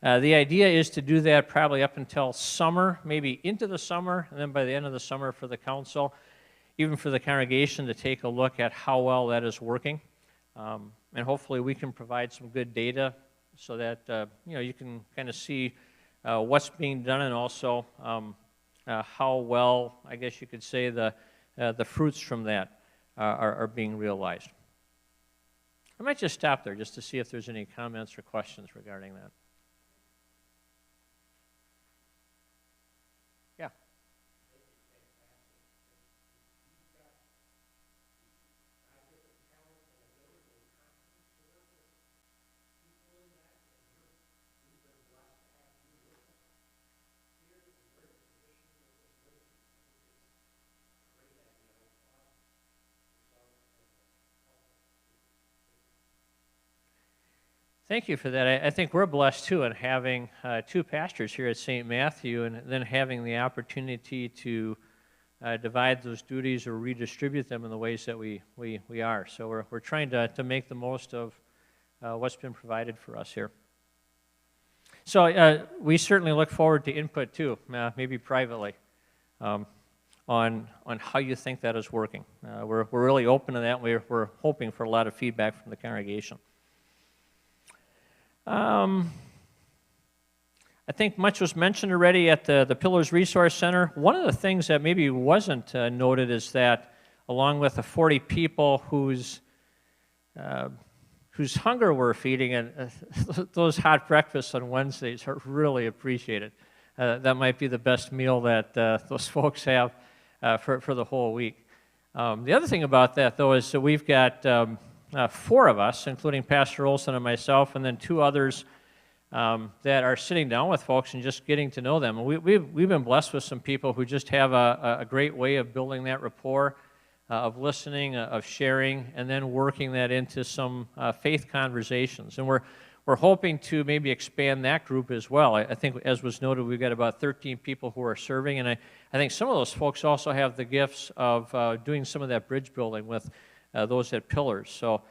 The idea is to do that probably up until summer, maybe into the summer, and then by the end of the summer for the council, even for the congregation to take a look at how well that is working. And hopefully we can provide some good data so that you can kind of see what's being done, and also how well, I guess you could say, the fruits from that are being realized. I might just stop there just to see if there's any comments or questions regarding that. Yeah. Thank you for that. I think we're blessed too in having 2 pastors here at St. Matthew, and then having the opportunity to divide those duties or redistribute them in the ways that we are. So we're trying to make the most of what's been provided for us here. So we certainly look forward to input too, maybe privately, on how you think that is working. We're really open to that. We're hoping for a lot of feedback from the congregation. I think much was mentioned already at the Pillars Resource Center. One of the things that maybe wasn't noted is that along with the 40 people whose hunger we're feeding, and those hot breakfasts on Wednesdays are really appreciated. That might be the best meal that those folks have for the whole week. The other thing about that, though, is that we've got 4 of us, including Pastor Olson and myself, and then 2 others that are sitting down with folks and just getting to know them. And we've been blessed with some people who just have a great way of building that rapport, of listening, of sharing, and then working that into some faith conversations. And we're hoping to maybe expand that group as well. I think, as was noted, we've got about 13 people who are serving, and I think some of those folks also have the gifts of doing some of that bridge building with those at Pillars. So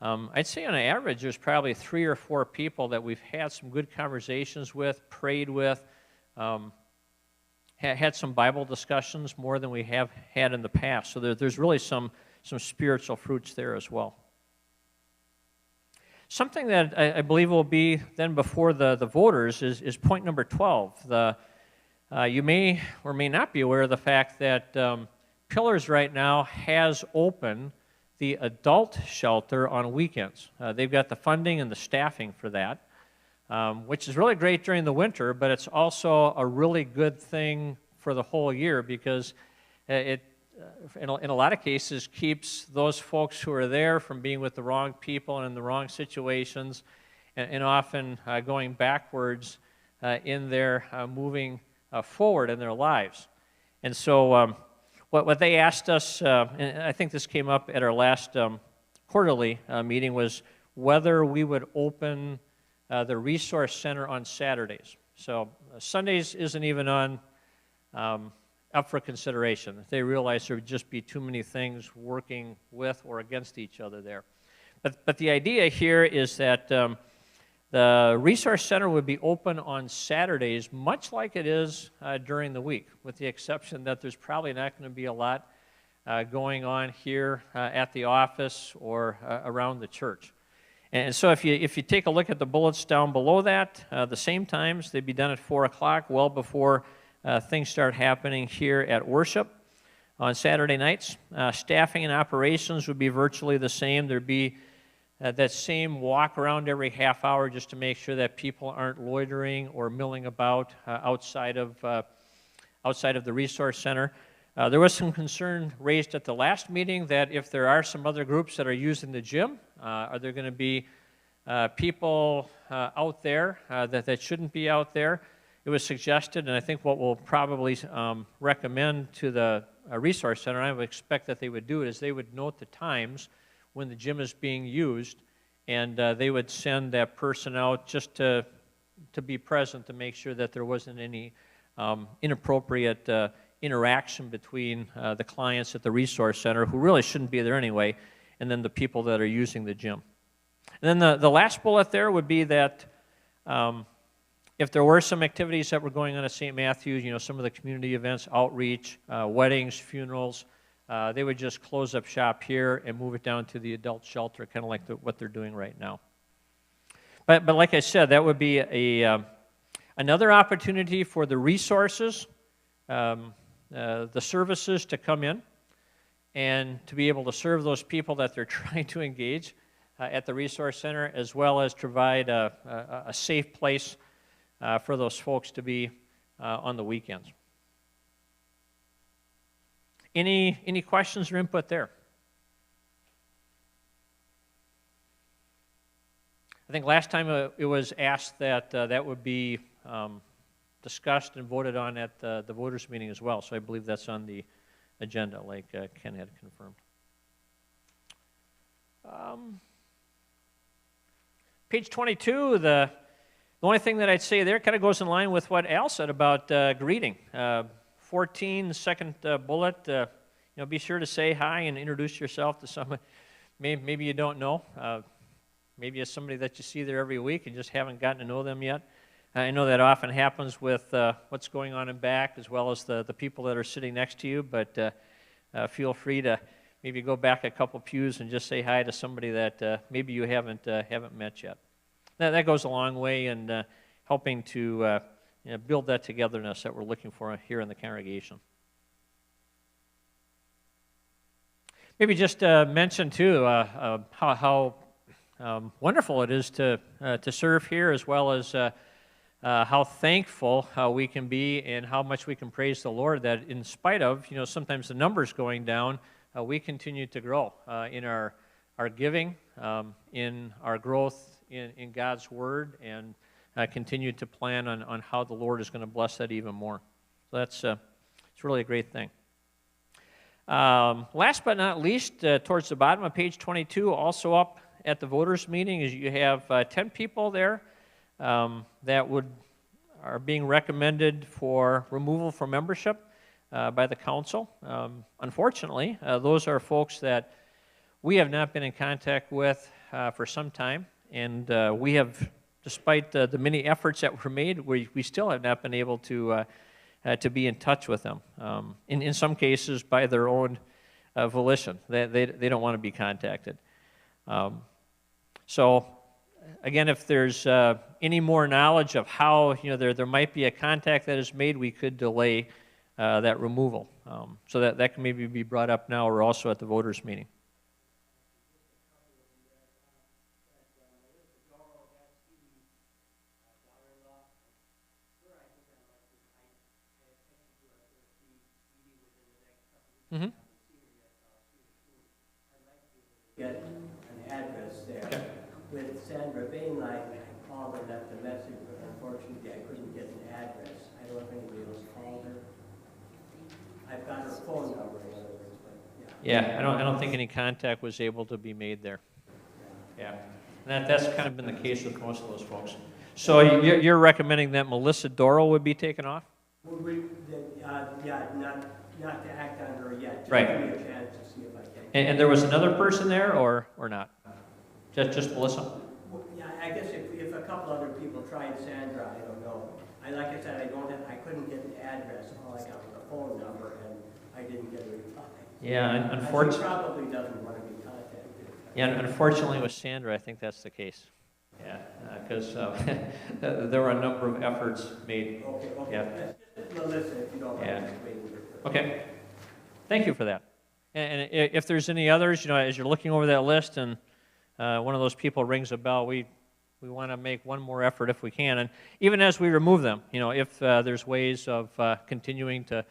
I'd say on average there's probably 3 or 4 people that we've had some good conversations with, prayed with, had some Bible discussions more than we have had in the past. So there's really some spiritual fruits there as well. Something that I believe will be then before the voters is point number 12. You may or may not be aware of the fact that Pillars right now has open the adult shelter on weekends. They've got the funding and the staffing for that, which is really great during the winter, but it's also a really good thing for the whole year, because it, in a lot of cases, keeps those folks who are there from being with the wrong people and in the wrong situations, and often going backwards in their moving forward in their lives. And so what they asked us, and I think this came up at our last quarterly meeting, was whether we would open the Resource Center on Saturdays. So Sundays isn't even on up for consideration. They realized there would just be too many things working with or against each other there. But the idea here is that the Resource Center would be open on Saturdays, much like it is during the week, with the exception that there's probably not going to be a lot going on here at the office or around the church. And so if you take a look at the bullets down below that, the same times, they'd be done at 4 o'clock, well before things start happening here at worship on Saturday nights. Staffing and operations would be virtually the same. There'd be that same walk around every half hour just to make sure that people aren't loitering or milling about outside of the resource center. There was some concern raised at the last meeting that if there are some other groups that are using the gym, are there going to be people out there that shouldn't be out there? It was suggested, and I think what we'll probably recommend to the resource center, I would expect that they would do it, is they would note the times when the gym is being used, and they would send that person out just to be present to make sure that there wasn't any inappropriate interaction between the clients at the resource center, who really shouldn't be there anyway, and then the people that are using the gym. And then the last bullet there would be that if there were some activities that were going on at St. Matthew's, you know, some of the community events, outreach, weddings, funerals, they would just close up shop here and move it down to the adult shelter, kind of like what they're doing right now. But like I said, that would be another opportunity for the resources, the services to come in and to be able to serve those people that they're trying to engage at the resource center, as well as provide a safe place for those folks to be on the weekends. Any questions or input there? I think last time it was asked that that would be discussed and voted on at the voters' meeting as well, so I believe that's on the agenda, like Ken had confirmed. Page 22, the only thing that I'd say there kind of goes in line with what Al said about greeting. 14, second bullet, you know, be sure to say hi and introduce yourself to someone maybe you don't know. Maybe it's somebody that you see there every week and just haven't gotten to know them yet. I know that often happens with what's going on in back, as well as the people that are sitting next to you, but feel free to maybe go back a couple pews and just say hi to somebody that maybe you haven't met yet. That goes a long way in helping to you know, build that togetherness that we're looking for here in the congregation. Maybe just mention too how wonderful it is to serve here, as well as how thankful we can be and how much we can praise the Lord that in spite of, you know, sometimes the numbers going down, we continue to grow in our giving, in our growth in God's Word, and continue to plan on how the Lord is going to bless that even more. So that's it's really a great thing. Last but not least, towards the bottom of page 22, also up at the voters' meeting, is you have 10 people there that are being recommended for removal from membership by the council. Unfortunately, those are folks that we have not been in contact with for some time, and we have, despite the many efforts that were made, we still have not been able to be in touch with them. In some cases, by their own volition, they don't want to be contacted. So, again, if there's any more knowledge of how, you know, there might be a contact that is made, we could delay that removal. So that can maybe be brought up now or also at the voters' meeting. Mm-hmm. Get an address there. Okay. With Sandra Bain, I called and left a message, but unfortunately I couldn't get an address. I don't know if anybody else called her. I've got her phone number, in other words, but yeah. Yeah, I don't think any contact was able to be made there. Yeah, and that's kind of been the case with most of those folks. So you're recommending that Melissa Dorrell would be taken off? Yeah, not to act on her yet. Just right. Give me a chance to see if I can. And there was another person there, or not? Just Melissa? Well, yeah, I guess if a couple other people tried Sandra, I don't know. Like I said, I couldn't get an address. All I got was a phone number, and I didn't get a reply. Yeah, unfortunately. She probably doesn't want to be contacted. Yeah, unfortunately with Sandra, I think that's the case. Yeah, because there were a number of efforts made. Okay. Yeah. to listen if you don't mind Yeah. explaining it. Okay. Thank you for that. And if there's any others, as you're looking over that list and one of those people rings a bell, we want to make one more effort if we can. And even as we remove them, if there's ways of continuing to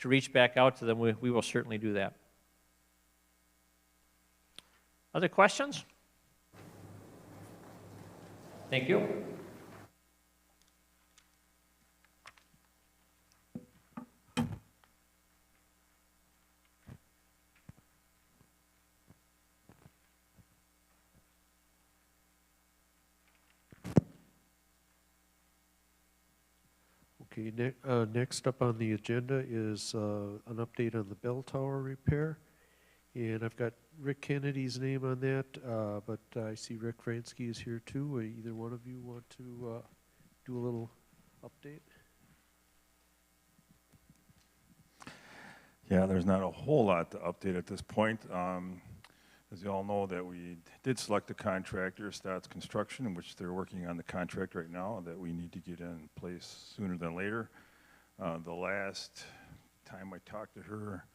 reach back out to them, we will certainly do that. Other questions? Thank you. Okay, next up on the agenda is an update on the bell tower repair. And I've got Rick Kennedy's name on that, but I see Rick Fransky is here too. Either one of you want to do a little update? Yeah, there's not a whole lot to update at this point. As you all know, that we did select a contractor, Stats Construction, in which they're working on the contract right now that we need to get in place sooner than later. The last time I talked to her,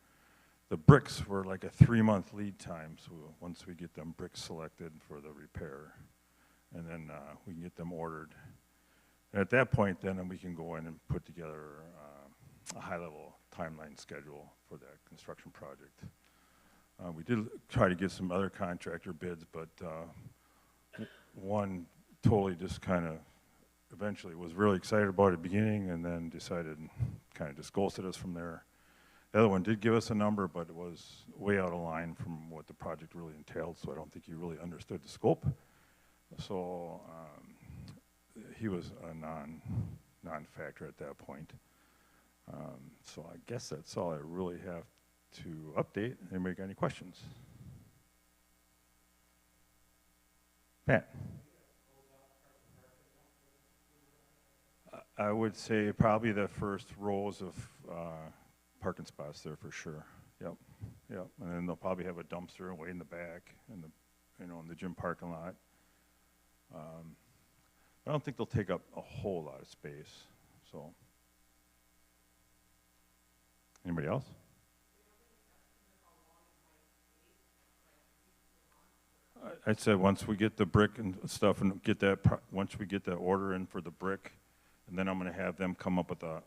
the bricks were like a 3-month lead time. So once we get them bricks selected for the repair, and then we can get them ordered. And at that point, then we can go in and put together a high-level timeline schedule for that construction project. We did try to get some other contractor bids, but one totally just kind of eventually was really excited about it at the beginning and then decided kind of just ghosted us from there. The other one did give us a number, but it was way out of line from what the project really entailed, so I don't think he really understood the scope. So he was a non-factor at that point. So I guess that's all I really have to update. Anybody got any questions? Pat? I would say probably the first rows of parking spots there for sure. Yep, yep. And then they'll probably have a dumpster way in the back, in the in the gym parking lot. I don't think they'll take up a whole lot of space. So, anybody else? I'd say once we get the brick and stuff and get that, once we get the order in for the brick, and then I'm going to have them come up with a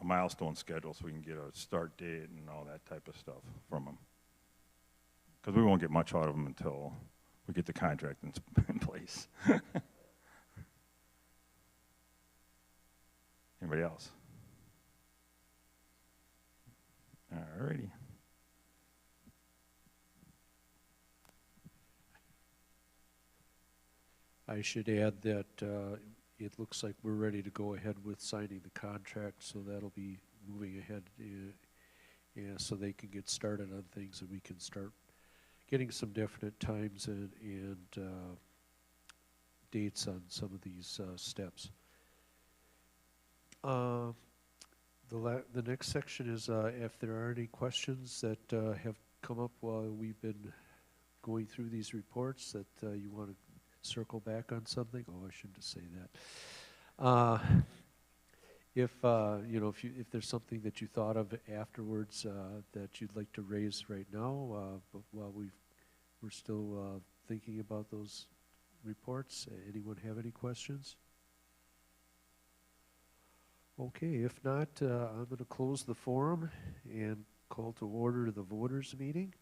milestone schedule so we can get a start date and all that type of stuff from them. Because we won't get much out of them until we get the contract in place. Anybody else? All righty. I should add that it looks like we're ready to go ahead with signing the contract, so that'll be moving ahead, so they can get started on things and we can start getting some definite times and dates on some of these steps. The next section is if there are any questions that have come up while we've been going through these reports that you want to circle back on something. Oh, I shouldn't say that. If there's something that you thought of afterwards that you'd like to raise right now, but while we're still thinking about those reports, anyone have any questions? Okay, if not, I'm going to close the forum and call to order the voters meeting.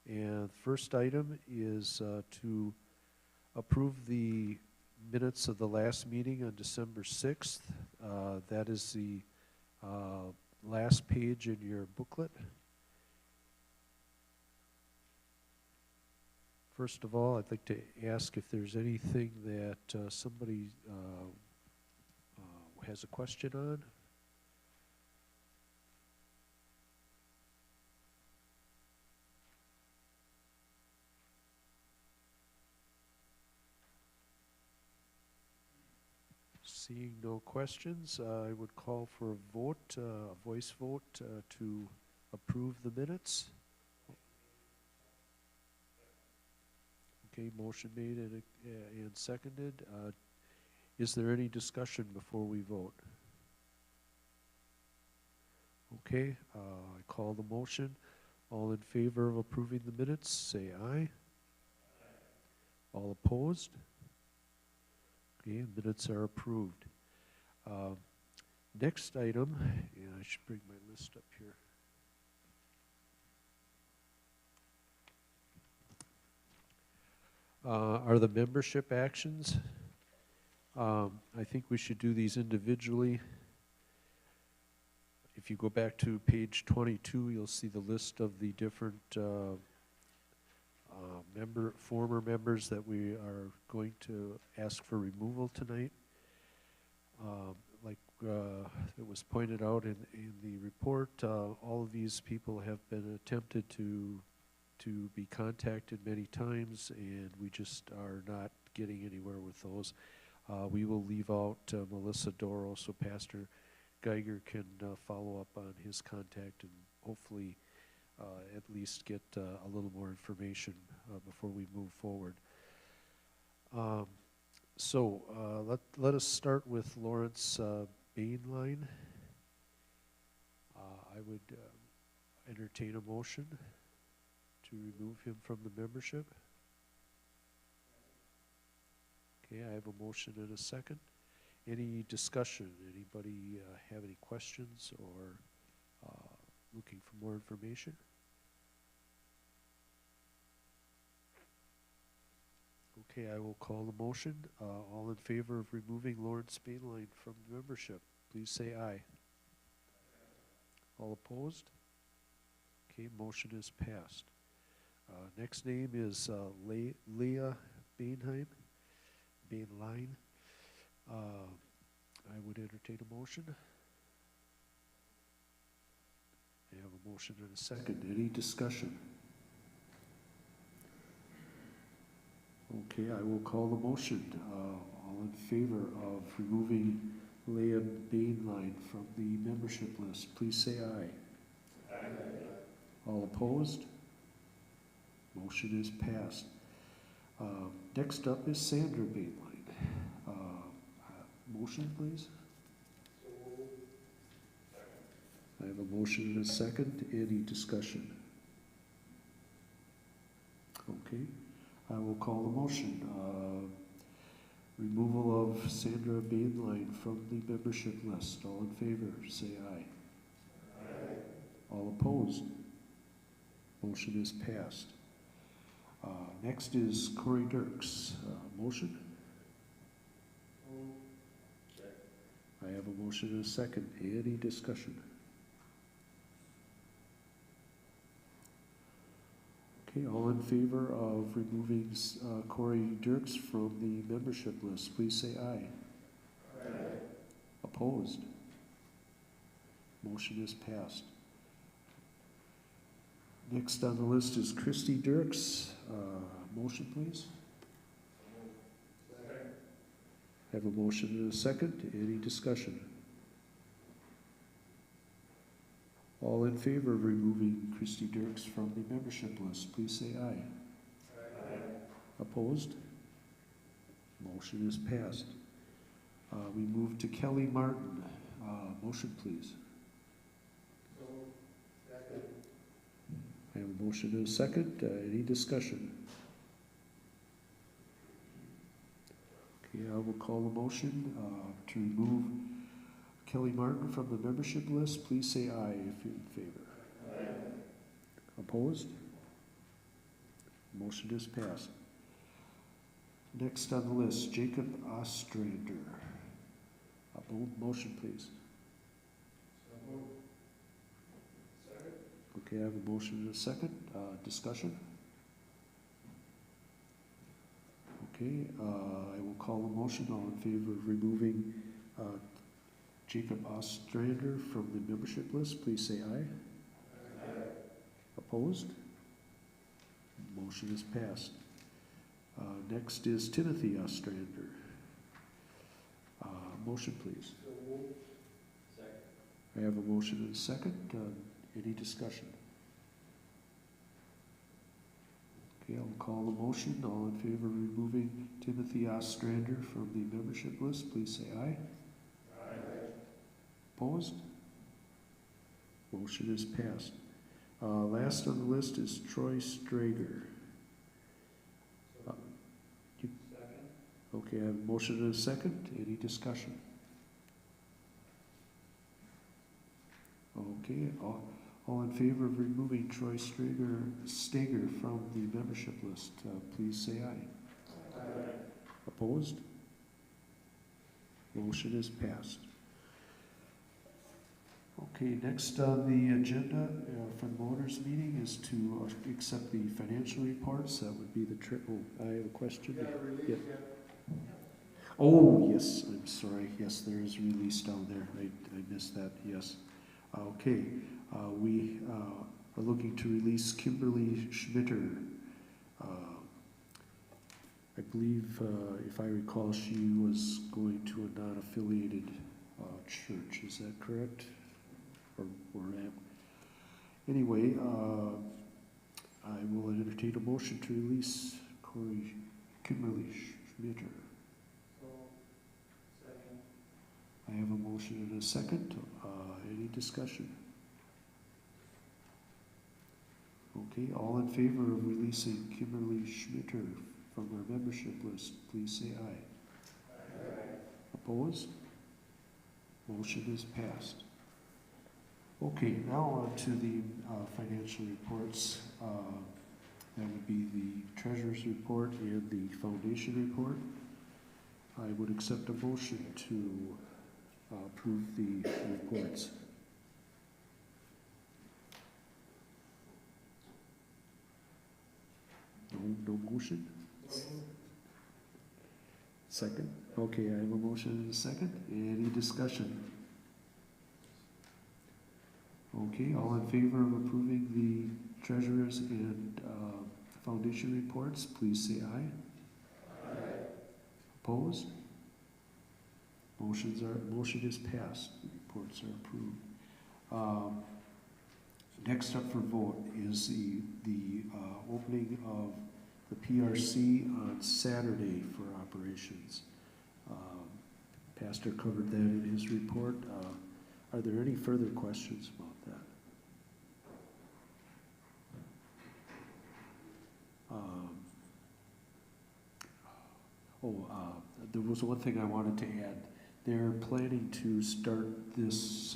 And the first item is to approve the minutes of the last meeting on December 6th. That is the last page in your booklet. First of all, I'd like to ask if there's anything that somebody has a question on. Seeing no questions, I would call for a vote, a voice vote, to approve the minutes. Okay, motion made and seconded. Is there any discussion before we vote? Okay, I call the motion. All in favor of approving the minutes, say aye. All opposed? Okay, minutes are approved. Next item, and I should bring my list up here. Are the membership actions? I think we should do these individually. If you go back to page 22, you'll see the list of the different former members that we are going to ask for removal tonight. Like it was pointed out in the report, all of these people have been attempted to be contacted many times, and we just are not getting anywhere with those. We will leave out Melissa Doro, so Pastor Geiger can follow up on his contact and hopefully at least get a little more information before we move forward. Let us start with Lawrence Bainline. I would entertain a motion to remove him from the membership. Okay, I have a motion and a second. Any discussion? Anybody have any questions or looking for more information? Okay, I will call the motion. All in favor of removing Lawrence Bainline from the membership, please say aye. All opposed? Okay, motion is passed. Next name is Leah Bainline. I would entertain a motion. I have a motion and a second. Any discussion? Okay, I will call the motion. All in favor of removing Leah Bainline from the membership list, please say aye. Aye. All opposed? Motion is passed. Next up is Sandra Bainline. Motion, please. I have a motion and a second. Any discussion? Okay, I will call the motion. Removal of Sandra Bainline from the membership list. All in favor, say aye. Aye. All opposed? Motion is passed. Next is Corey Dirks. Motion? I have a motion and a second. Any discussion? Okay, all in favor of removing Corey Dirks from the membership list, please say aye. Aye. Opposed? Motion is passed. Next on the list is Christy Dirks. Motion, please. I have a motion and a second. Any discussion? All in favor of removing Christy Dirks from the membership list, please say aye. Aye. Opposed? Motion is passed. We move to Kelly Martin. Motion, please. I have a motion and a second. Any discussion? Okay, I will call the motion to remove Kelly Martin from the membership list. Please say aye if you're in favor. Aye. Opposed? Motion is passed. Next on the list, Jacob Ostrander. Motion, please. Okay, I have a motion and a second. Discussion? Okay, I will call the motion. All in favor of removing Jacob Ostrander from the membership list, please say aye. Aye. Opposed? Motion is passed. Next is Timothy Ostrander. Motion, please. Second. I have a motion and a second. Any discussion? Okay, I'll call the motion. All in favor of removing Timothy Ostrander from the membership list, please say aye. Aye. Opposed? Motion is passed. Last on the list is Troy Strager. Okay, I have a motion and a second. Any discussion? Okay, all in favor of removing Troy Stager from the membership list, please say aye. Aye. Opposed? Motion is passed. Okay, next on the agenda for the voters meeting is to accept the financial reports. That would be the I have a question. Yeah. Oh, yes, I'm sorry. Yes, there is release down there. I missed that, yes. Okay, we are looking to release Kimberly Schmitter. I believe, if I recall, she was going to a non-affiliated church. Is that correct? Anyway, I will entertain a motion to release Kimberly Schmitter. I have a motion and a second. Any discussion? Okay, all in favor of releasing Kimberly Schmitter from our membership list, please say aye. Aye. Opposed? Motion is passed. Okay, now on to the financial reports. That would be the treasurer's report and the foundation report. I would accept a motion to approve the reports. No motion? Second? Okay, I have a motion and a second. Any discussion? Okay, all in favor of approving the treasurer's and foundation reports, please say aye. Aye. Opposed? Motion is passed. The reports are approved. Next up for vote is the opening of the PRC on Saturday for operations. Pastor covered that in his report. Are there any further questions about that? There was one thing I wanted to add. They're planning to start this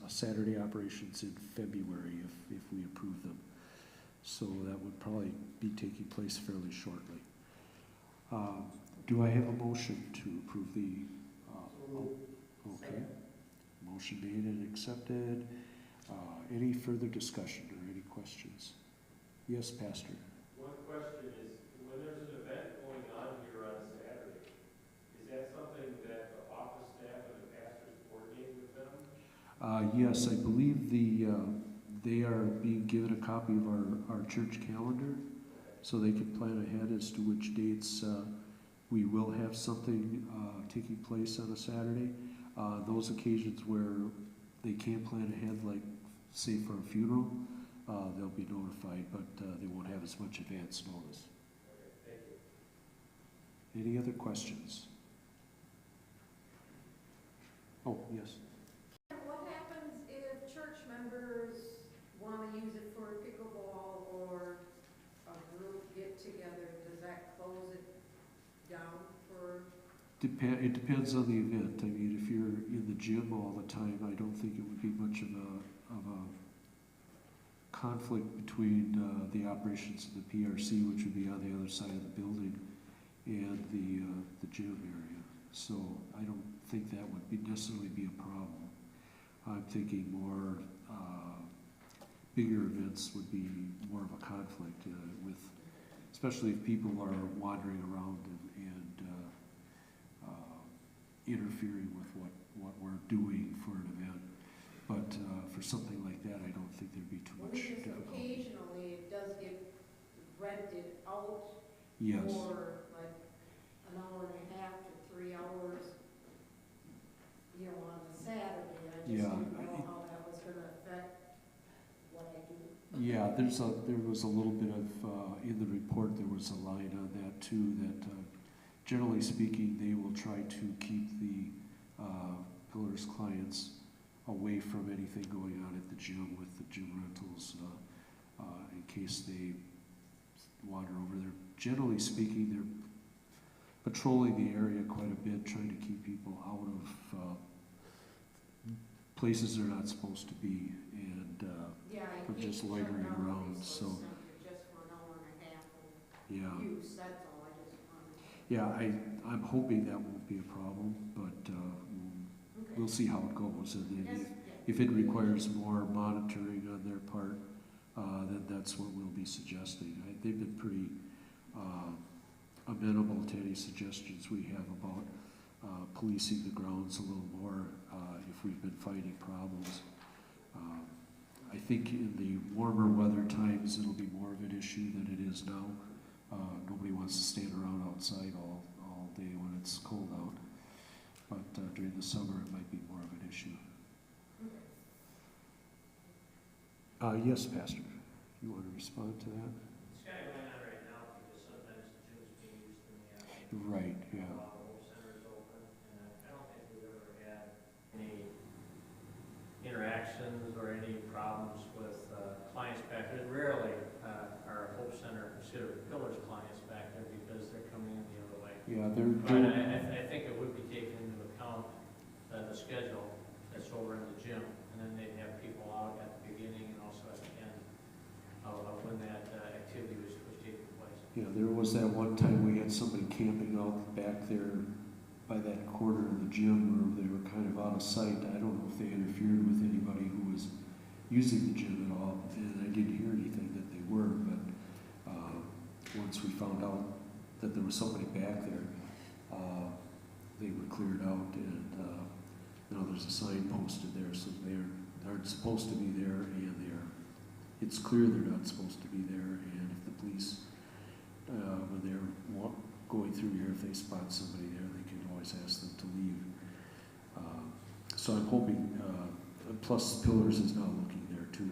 Saturday operations in February if we approve them. So that would probably be taking place fairly shortly. Do I have a motion to approve the? Okay. Motion made and accepted. Any further discussion or any questions? Yes, Pastor. One question is, when there's an event going on here on Saturday, is that something that the office staff and the pastors coordinate with them? Yes, I believe they are being given a copy of our church calendar, so they can plan ahead as to which dates we will have something taking place on a Saturday. Those occasions where they can't plan ahead, like say for a funeral, they'll be notified, but they won't have as much advance notice. Okay, thank you. Any other questions? Oh, yes. What happens if church members want to use it for pickleball or a group get together? Does that close it down for? It depends on the event. I mean, if you're in the gym all the time, I don't think it would be much of a conflict between the operations of the PRC, which would be on the other side of the building, and the gym area. So I don't think that would necessarily be a problem. I'm thinking more bigger events would be more of a conflict with, especially if people are wandering around and interfering with what we're doing for an event. But for something like that, I don't think there'd be too much difficulty. Occasionally, it does get rented out. Yes. For like an hour and a half to 3 hours, you know, on a Saturday. I just didn't know how that was going to affect what I do. Yeah, there was a little bit of in the report. report, there was a line on that too, that generally speaking, they will try to keep the Pillars clients away from anything going on at the gym with the gym rentals, in case they wander over there. Generally speaking, they're patrolling the area quite a bit, trying to keep people out of places they're not supposed to be, and from just loitering around, so. Just for an hour and a half of Yeah. use, that's all, I just wanted. Yeah, I'm hoping that won't be a problem, but we'll see how it goes. And then if it requires more monitoring on their part, then that's what we'll be suggesting. They've been pretty amenable to any suggestions we have about policing the grounds a little more if we've been finding problems. I think in the warmer weather times, it'll be more of an issue than it is now. Nobody wants to stand around outside all day when it's cold out. But during the summer, it might be more of an issue. Yes, Pastor. You want to respond to that? It's kind of going on right now because sometimes the gym's being used in the afternoon. Right, yeah. The whole center is open, and I don't think we've ever had any interactions or any problems with clients back there. Rarely our Hope Center considered Pillars clients back there because they're coming in the other way. Yeah, But I think it would be taken into account, the schedule that's over in the gym, and then they'd have people out at the beginning and also at the end of when that activity was taking place. Yeah, there was that one time we had somebody camping out back there by that corner of the gym where they were kind of out of sight. I don't know if they interfered with anybody who was using the gym at all, and I didn't hear anything that they were, but once we found out that there was somebody back there, they were cleared out, and now there's a sign posted there, so they aren't supposed to be there, and it's clear they're not supposed to be there, and if the police, when they're going through here, if they spot somebody there, they can always ask them to leave. So I'm hoping, plus Pillars is now looking there too.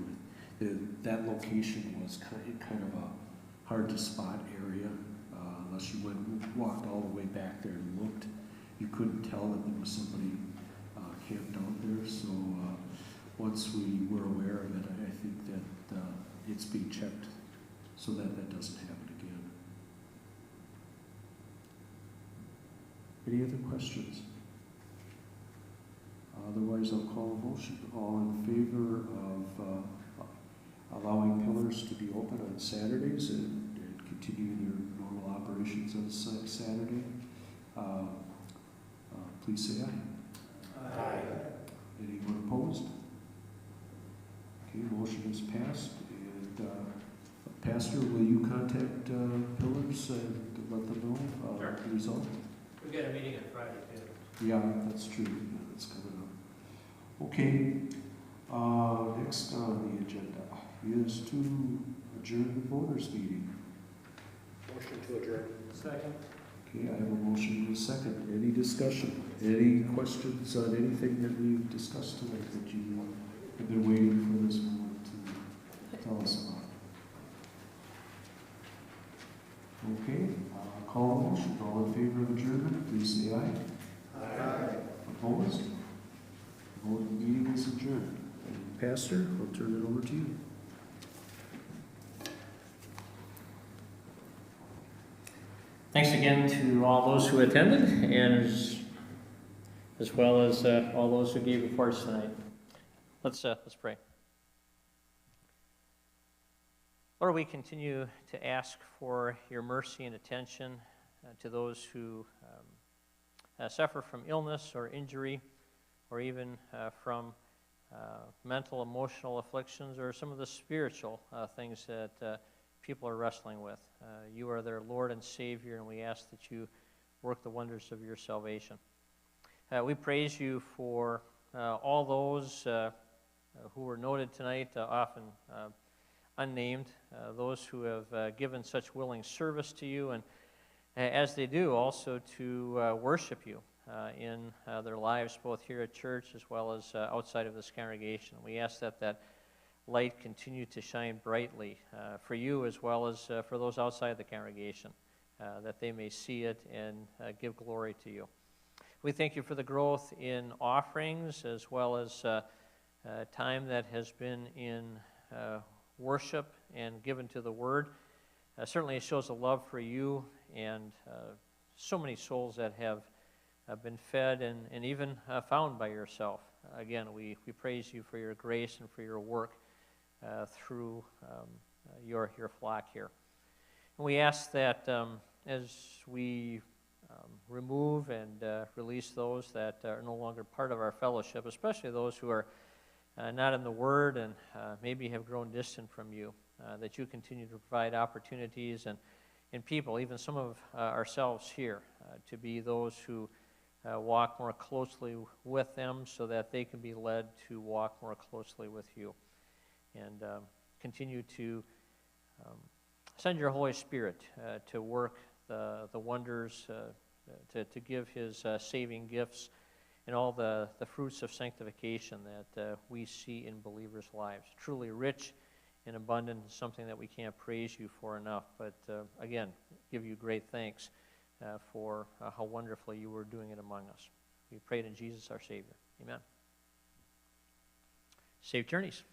That location was kind of a hard to spot area, unless you walked all the way back there and looked. You couldn't tell that there was somebody camped out there, so once we were aware of it, I think that it's being checked so that that doesn't happen again. Any other questions? Otherwise, I'll call a motion. All in favor of allowing Pillars to be open on Saturdays and continue their normal operations on Saturday, please say aye. Aye. Anyone opposed? Okay, motion is passed. And Pastor, will you contact Pillars and let them know the result? We've got a meeting on Friday, too. Yeah, that's true. Yeah, that's coming up. Okay, next on the agenda is to adjourn the voters meeting. Motion to adjourn. Second. Okay, I have a motion and a second. Any discussion? Any questions on anything that we've discussed tonight that you have been waiting for this moment to tell us about? Okay, call a motion. All in favor of adjournment, please say aye. Aye. Opposed? Vote meeting is adjourned. And Pastor, I'll turn it over to you. Thanks again to all those who attended, and as well as all those who gave reports tonight. Let's pray. Lord, we continue to ask for your mercy and attention to those who suffer from illness or injury, or even from mental, emotional afflictions, or some of the spiritual things that people are wrestling with. You are their Lord and Savior, and we ask that you work the wonders of your salvation. We praise you for all those who were noted tonight, often unnamed, those who have given such willing service to you, and as they do, also to worship you in their lives, both here at church as well as outside of this congregation. We ask that light continue to shine brightly for you as well as for those outside the congregation, that they may see it and give glory to you. We thank you for the growth in offerings as well as time that has been in worship and given to the Word. Certainly it shows a love for you and so many souls that have been fed and even found by yourself. Again, we praise you for your grace and for your work through your flock here. And we ask that as we remove and release those that are no longer part of our fellowship, especially those who are not in the Word and maybe have grown distant from you, that you continue to provide opportunities and people, even some of ourselves here, to be those who walk more closely with them so that they can be led to walk more closely with you. And continue to send your Holy Spirit to work the wonders, to give his saving gifts and all the fruits of sanctification that we see in believers' lives. Truly rich and abundant, something that we can't praise you for enough, but again, give you great thanks for how wonderfully you were doing it among us. We pray it in Jesus our Savior. Amen. Safe journeys.